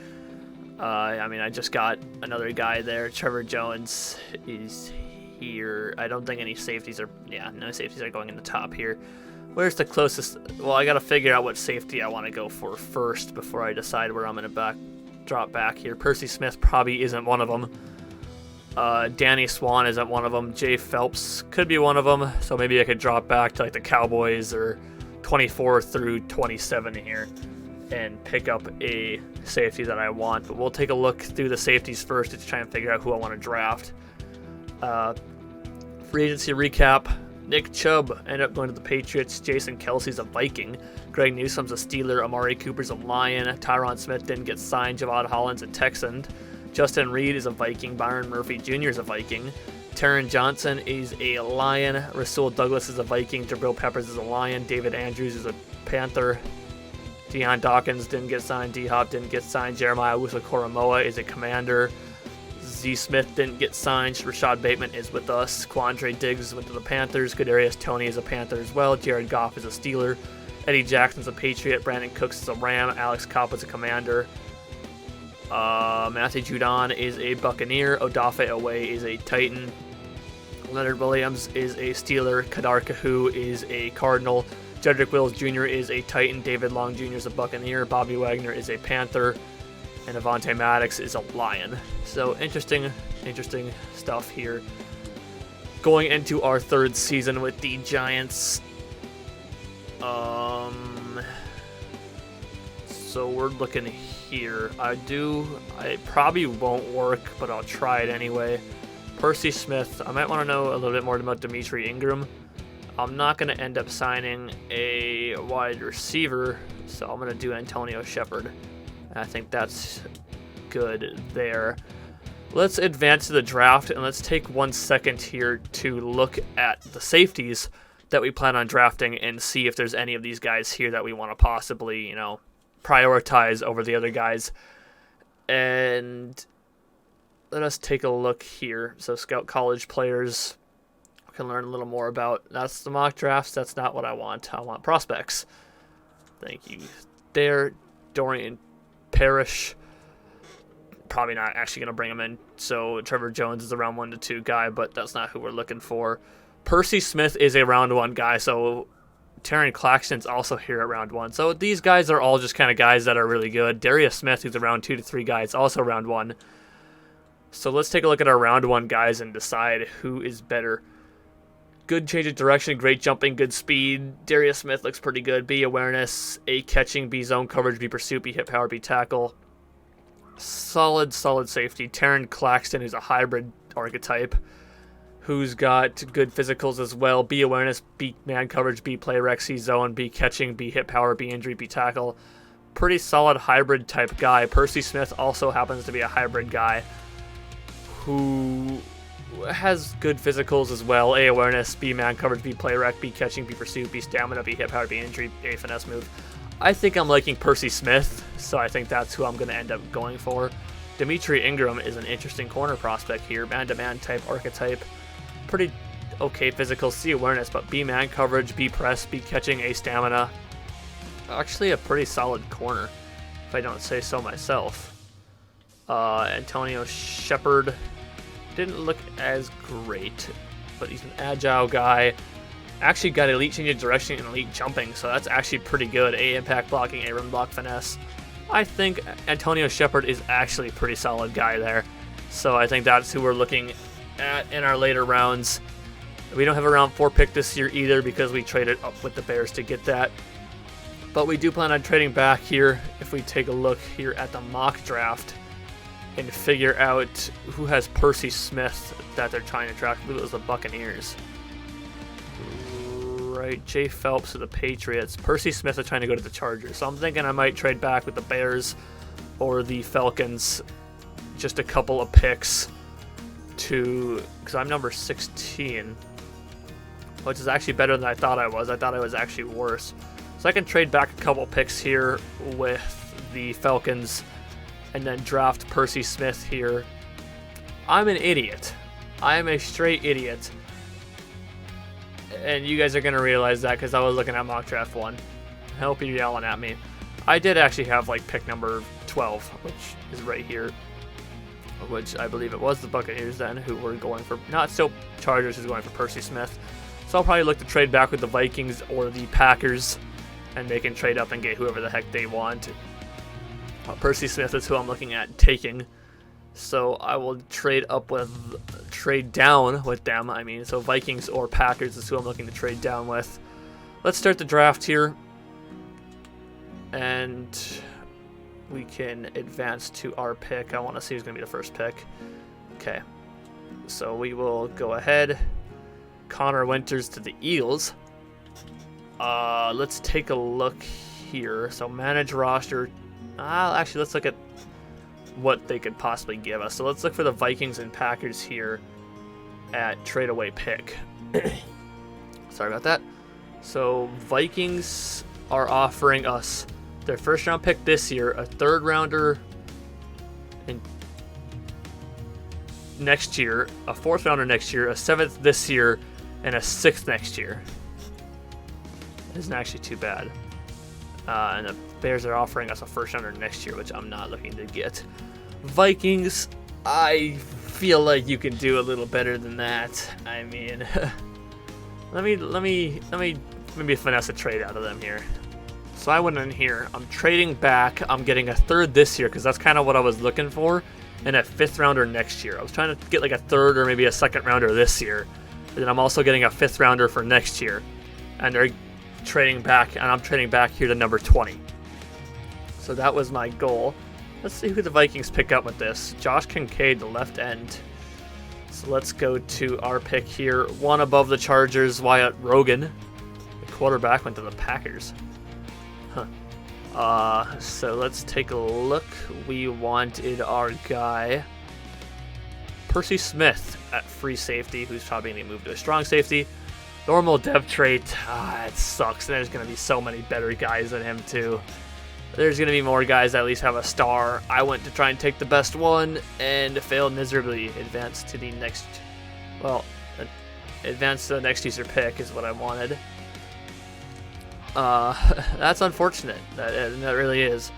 Speaker 1: I mean, I just got another guy there. Trevor Jones is here. I don't think any safeties are, no safeties are going in the top here. Where's the closest? Well, I got to figure out what safety I want to go for first before I decide where I'm going to drop back here. Percy Smith probably isn't one of them. Danny Swan isn't one of them. Jay Phelps could be one of them, so maybe I could drop back to like the Cowboys or 24 through 27 here and pick up a safety that I want. But we'll take a look through the safeties first to try and figure out who I want to draft. Free agency recap. Nick Chubb ended up going to the Patriots. Jason Kelsey's a Viking. Greg Newsome's a Steeler. Amari Cooper's a Lion. Tyron Smith didn't get signed. Javon Holland's a Texan. Justin Reed is a Viking. Byron Murphy Jr. is a Viking. Taron Johnson is a Lion. Rasul Douglas is a Viking. Jabril Peppers is a Lion. David Andrews is a Panther. Deion Dawkins didn't get signed. D-Hop didn't get signed. Jeremiah Wusu-Koromoa is a Commander. Z. Smith didn't get signed. Rashad Bateman is with us. Quandre Diggs went to the Panthers. Kadarius Toney is a Panther as well. Jared Goff is a Steeler. Eddie Jackson's a Patriot. Brandon Cooks is a Ram. Alex Kopp is a Commander. Matthew Judon is a Buccaneer. Odafe Owe is a Titan. Leonard Williams is a Steeler. Kadar Kahu is a Cardinal. Jedrick Wills Jr. is a Titan. David Long Jr. is a Buccaneer. Bobby Wagner is a Panther. And Avonte Maddox is a Lion. So interesting stuff here. Going into our third season with the Giants. So we're looking here. I probably won't work, but I'll try it anyway. Percy Smith. I might want to know a little bit more about Dimitri Ingram. I'm not going to end up signing a wide receiver, so I'm going to do Antonio Shepard. I think that's good there. Let's advance to the draft, and let's take 1 second here to look at the safeties that we plan on drafting and see if there's any of these guys here that we want to possibly, prioritize over the other guys. And let us take a look here. So scout college players we can learn a little more about. That's the mock drafts. That's not what I want. I want prospects. Thank you. There, Dorian Parrish. Probably not actually going to bring him in. So Trevor Jones is a round 1 to 2 guy, but that's not who we're looking for. Percy Smith is a round 1 guy, so Terran Claxton's also here at round 1. So these guys are all just kind of guys that are really good. Darius Smith, who's a round 2 to 3 guy, is also round 1. So let's take a look at our round 1 guys and decide who is better. Good change of direction, great jumping, good speed. Darius Smith looks pretty good. B awareness, A catching, B zone coverage, B pursuit, B hit power, B tackle. Solid safety. Terran Claxton, who's a hybrid archetype, who's got good physicals as well. B awareness, B man coverage, B play rec, C zone, B catching, B hit power, B injury, B tackle. Pretty solid hybrid type guy. Percy Smith also happens to be a hybrid guy who has good physicals as well. A awareness, B man coverage, B play rec, B catching, B pursuit, B stamina, B hit power, B injury, A finesse move. I think I'm liking Percy Smith, so I think that's who I'm going to end up going for. Dimitri Ingram is an interesting corner prospect here. Man-to-man type archetype. Pretty okay physical, C awareness, but B man coverage, B press, B catching, A stamina. Actually a pretty solid corner, if I don't say so myself. Antonio Shepard didn't look as great, but he's an agile guy. Actually got elite change of direction and elite jumping, so that's actually pretty good. A impact blocking, A run block finesse. I think Antonio Shepard is actually a pretty solid guy there. So I think that's who we're looking at in our later rounds. We don't have a round 4 pick this year either because we traded up with the Bears to get that. But we do plan on trading back here if we take a look here at the mock draft and figure out who has Percy Smith that they're trying to draft. I believe it was the Buccaneers. Right, Jay Phelps of the Patriots. Percy Smith are trying to go to the Chargers. So I'm thinking I might trade back with the Bears or the Falcons. Just a couple of picks because I'm number 16, which is actually better than I thought I was. I thought I was actually worse. So I can trade back a couple picks here with the Falcons and then draft Percy Smith here. I'm an idiot. I am a straight idiot. And you guys are going to realize that because I was looking at mock draft 1. I hope you're yelling at me. I did actually have pick number 12, which is right here, which I believe it was the Buccaneers then who were going for, not so Chargers who's going for Percy Smith. So I'll probably look to trade back with the Vikings or the Packers, and they can trade up and get whoever the heck they want. Percy Smith is who I'm looking at taking. So I will trade down with them. So Vikings or Packers is who I'm looking to trade down with. Let's start the draft here. And we can advance to our pick. I want to see who's going to be the first pick. Okay. So we will go ahead. Connor Winters to the Eagles. Let's take a look here. So manage roster. Actually, let's look at what they could possibly give us. So let's look for the Vikings and Packers here at trade away pick. Sorry about that. So Vikings are offering us their first round pick this year, a third rounder in next year, a fourth rounder next year, a seventh this year, and a sixth next year. Isn't actually too bad. And the Bears are offering us a first rounder next year, which I'm not looking to get. Vikings, I feel like you can do a little better than that. I mean, let me maybe finesse a trade out of them here. So I went in here. I'm trading back. I'm getting a third this year because that's kind of what I was looking for, and a fifth rounder next year. I was trying to get like a third or maybe a second rounder this year, and then I'm also getting a fifth rounder for next year. And they're trading back, and I'm trading back here to number 20. So that was my goal. Let's see who the Vikings pick up with this. Josh Kincaid, the left end. So let's go to our pick here. One above the Chargers, Wyatt Rogan. The quarterback went to the Packers. So let's take a look. We wanted our guy, Percy Smith, at free safety, who's probably going to move to a strong safety. Normal dev trait. It sucks. There's going to be so many better guys than him, too. There's going to be more guys that at least have a star. I went to try and take the best one and failed miserably. Advance to the next user pick is what I wanted. That's unfortunate. That really is.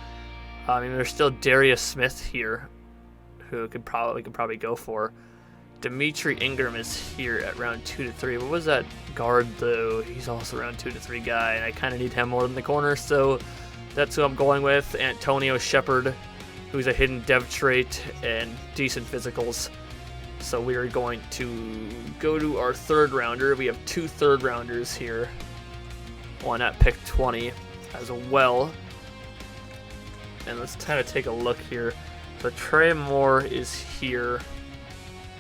Speaker 1: I mean, there's still Darius Smith here, who we could probably go for. Dimitri Ingram is here at round 2 to 3. What was that guard though? He's also around 2 to 3 guy, and I kind of need him more than the corner, so that's who I'm going with. Antonio Shepard, who's a hidden dev trait and decent physicals. So we are going to go to our third rounder. We have 2 third rounders here. One at pick 20 as well. And let's kind of take a look here. So Trey Moore is here.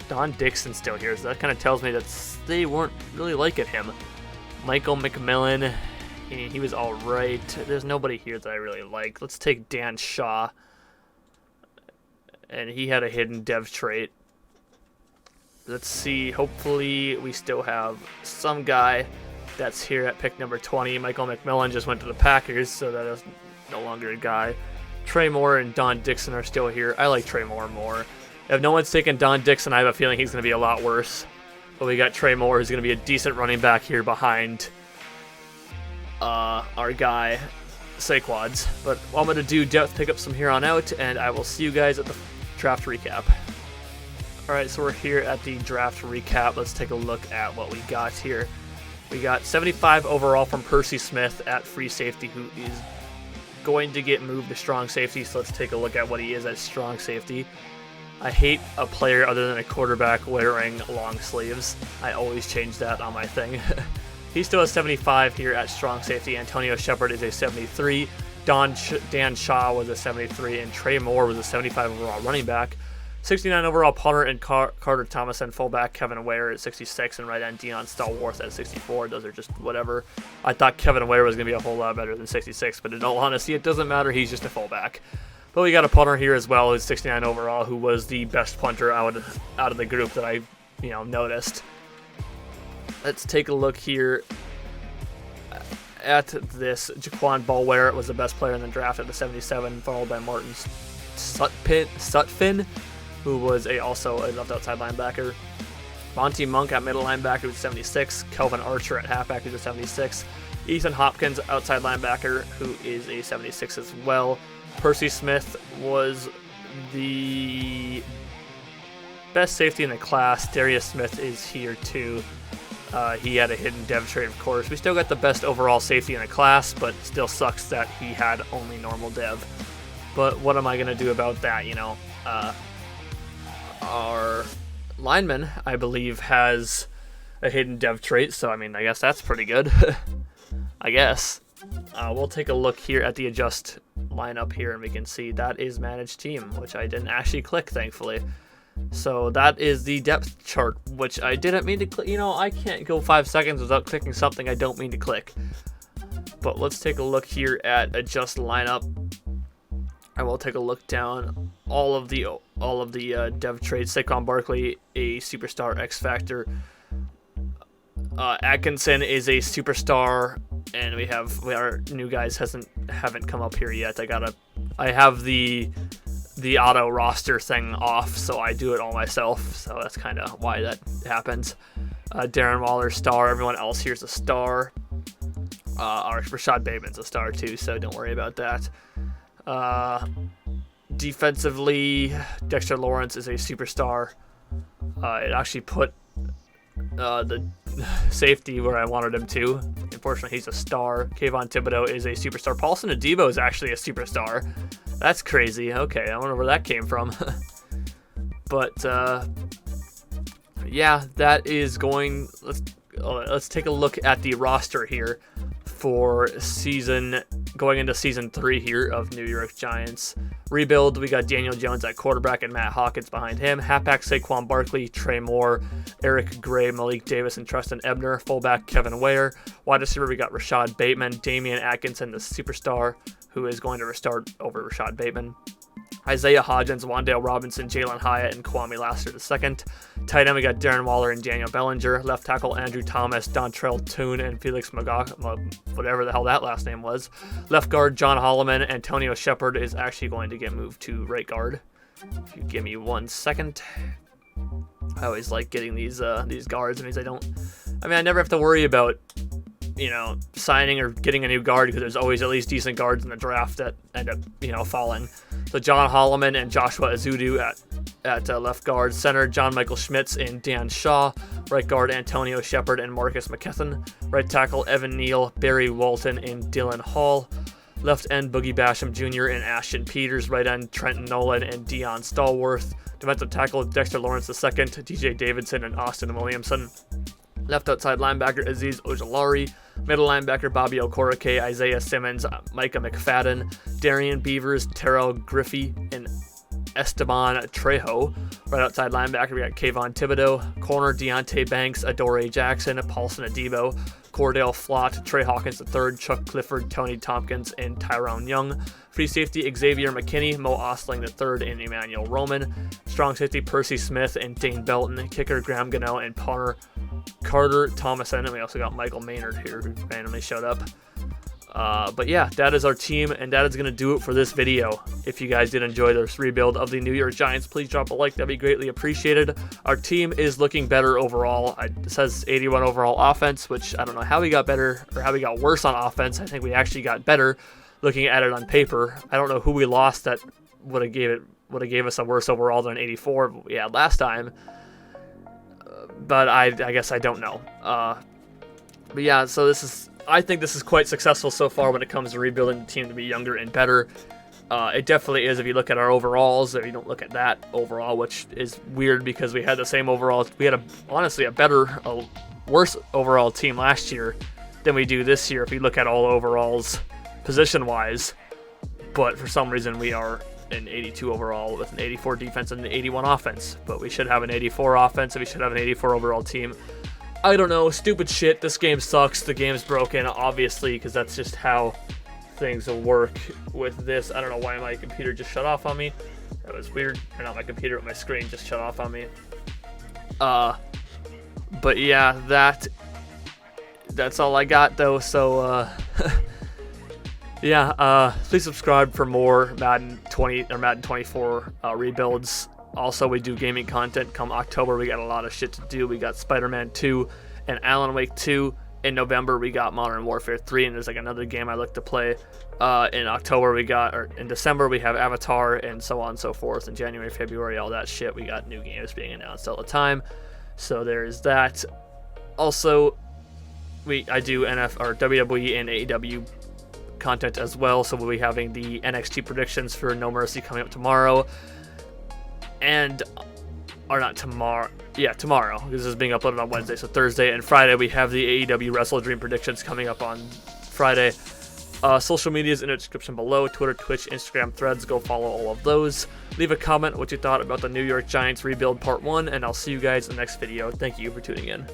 Speaker 1: Don Dixon's still here, so that kind of tells me that they weren't really liking him. Michael McMillan, he was all right. There's nobody here that I really like. Let's take Dan Shaw. And he had a hidden dev trait. Let's see. Hopefully we still have some guy that's here at pick number 20. Michael McMillan just went to the Packers, so that is no longer a guy. Trey Moore and Don Dixon are still here. I like Trey Moore more. If no one's taken Don Dixon, I have a feeling he's going to be a lot worse. But we got Trey Moore, who's going to be a decent running back here behind our guy, Saquads. But what I'm going to do, depth pickups from here on out, and I will see you guys at the draft recap. Alright, so we're here at the draft recap. Let's take a look at what we got here. We got 75 overall from Percy Smith at free safety, who is going to get moved to strong safety. So let's take a look at what he is at strong safety. I hate a player other than a quarterback wearing long sleeves. I always change that on my thing. He's still a 75 here at strong safety. Antonio Shepard is a 73. Dan Shaw was a 73, and Trey Moore was a 75 overall running back. 69 overall punter and Carter Thomas, and fullback Kevin Ware at 66, and right end Deion Stallworth at 64. Those are just whatever. I thought Kevin Ware was going to be a whole lot better than 66, but in all honesty, it doesn't matter. He's just a fullback. But we got a punter here as well, who's 69 overall, who was the best punter out of the group that I noticed. Let's take a look here at this. Jaquan Ballware was the best player in the draft at the 77, followed by Martin Sutphin, who was also a left outside linebacker. Monty Monk at middle linebacker, who's 76. Kelvin Archer at halfback, who's a 76. Ethan Hopkins, outside linebacker, who is a 76 as well. Percy Smith was the best safety in the class. Darius Smith is here too. He had a hidden dev trait, of course. We still got the best overall safety in the class, but still sucks that he had only normal dev. But what am I going to do about that, Our lineman, I believe, has a hidden dev trait, so, I guess that's pretty good. I guess. We'll take a look here at the adjust lineup here, and we can see that is managed team, which I didn't actually click, thankfully. So that is the depth chart, which I didn't mean to click. I can't go 5 seconds without clicking something I don't mean to click. But let's take a look here at adjust lineup. I will take a look down all of the dev traits. Saquon Barkley, a superstar X Factor. Atkinson is a superstar and our new guys haven't come up here yet. I have the auto roster thing off, so I do it all myself. So that's kind of why that happens. Darren Waller, star. Everyone else here's a star. Rashad Bateman's a star too, so don't worry about that. Defensively, Dexter Lawrence is a superstar. It actually put the safety where I wanted him to. Unfortunately, he's a star. Kayvon Thibodeau is a superstar. Paulson Adebo is actually a superstar. That's crazy. Okay, I wonder where that came from. But yeah, that is going. Let's take a look at the roster here for going into season 3 here of New York Giants. Rebuild, we got Daniel Jones at quarterback and Matt Hawkins behind him. Halfback, Saquon Barkley, Trey Moore, Eric Gray, Malik Davis, and Tristan Ebner. Fullback, Kevin Ware. Wide receiver, we got Rashad Bateman, Damian Atkinson, the superstar, who is going to start over Rashad Bateman. Isaiah Hodgins, Wan'Dale Robinson, Jalen Hyatt, and Kwame Lassiter II. Tight end, we got Darren Waller and Daniel Bellinger. Left tackle, Andrew Thomas, Dontrell Toon, and Felix whatever the hell that last name was. Left guard, John Holloman. Antonio Shepard is actually going to get moved to right guard. If you give me 1 second. I always like getting these guards. I never have to worry about signing or getting a new guard because there's always at least decent guards in the draft that end up, falling. So John Holloman and Joshua Azudu at left guard. Center, John Michael Schmitz and Dan Shaw. Right guard, Antonio Shepard and Marcus McKethan. Right tackle, Evan Neal, Barry Walton, and Dylan Hall. Left end, Boogie Basham Jr. and Ashton Peters. Right end, Trenton Nolan and Deion Stallworth. Defensive tackle, Dexter Lawrence II, DJ Davidson, and Austin Williamson. Left outside linebacker, Aziz Ojolari. Middle linebacker, Bobby Okorike, Isaiah Simmons, Micah McFadden, Darian Beavers, Terrell Griffey, and Esteban Trejo. Right outside linebacker, we got Kayvon Thibodeau. Corner, Deontay Banks, Adoree Jackson, Paulson Adebo, Cordell Flott, Trey Hawkins III, Chuck Clifford, Tony Tompkins, and Tyrone Young. Free safety, Xavier McKinney, Mo Ostling III, and Emmanuel Roman. Strong safety, Percy Smith and Dane Belton. Kicker, Graham Gano, and punter, Carter Thomason. And we also got Michael Maynard here, who randomly showed up. But yeah, that is our team, and that is going to do it for this video. If you guys did enjoy this rebuild of the New York Giants, please drop a like. That'd be greatly appreciated. Our team is looking better overall. It says 81 overall offense, which I don't know how we got better or how we got worse on offense. I think we actually got better looking at it on paper. I don't know who we lost that would have gave us a worse overall than 84 we had last time. But I guess I don't know. But yeah, so I think this is quite successful so far when it comes to rebuilding the team to be younger and better. It definitely is if you look at our overalls, if you don't look at that overall, which is weird because we had the same overalls. We had honestly a worse overall team last year than we do this year if you look at all overalls position-wise. But for some reason we are an 82 overall with an 84 defense and an 81 offense. But we should have an 84 offense and we should have an 84 overall team. I don't know, stupid shit. This game sucks. The game's broken, obviously, because that's just how things will work with this. I don't know why my computer just shut off on me. That was weird. Or not my computer, but my screen just shut off on me. But yeah, that's all I got, though. So, yeah, please subscribe for more Madden 20 or Madden 24 rebuilds. Also, we do gaming content come October. We got a lot of shit to do. We got Spider-Man 2 and Alan Wake 2. In November, we got Modern Warfare 3, and there's like another game I look to play. In October, in December, we have Avatar, and so on and so forth. In January, February, all that shit. We got new games being announced all the time. So there's that. Also, I do WWE and AEW content as well. So we'll be having the NXT predictions for No Mercy coming up tomorrow. Tomorrow, because this is being uploaded on Wednesday, so Thursday and Friday we have the AEW Wrestle Dream predictions coming up on Friday. Social media is in the description below: Twitter, Twitch, Instagram, Threads. Go follow all of those. Leave a comment what you thought about the New York Giants rebuild part 1, and I'll see you guys in the next video. Thank you for tuning in.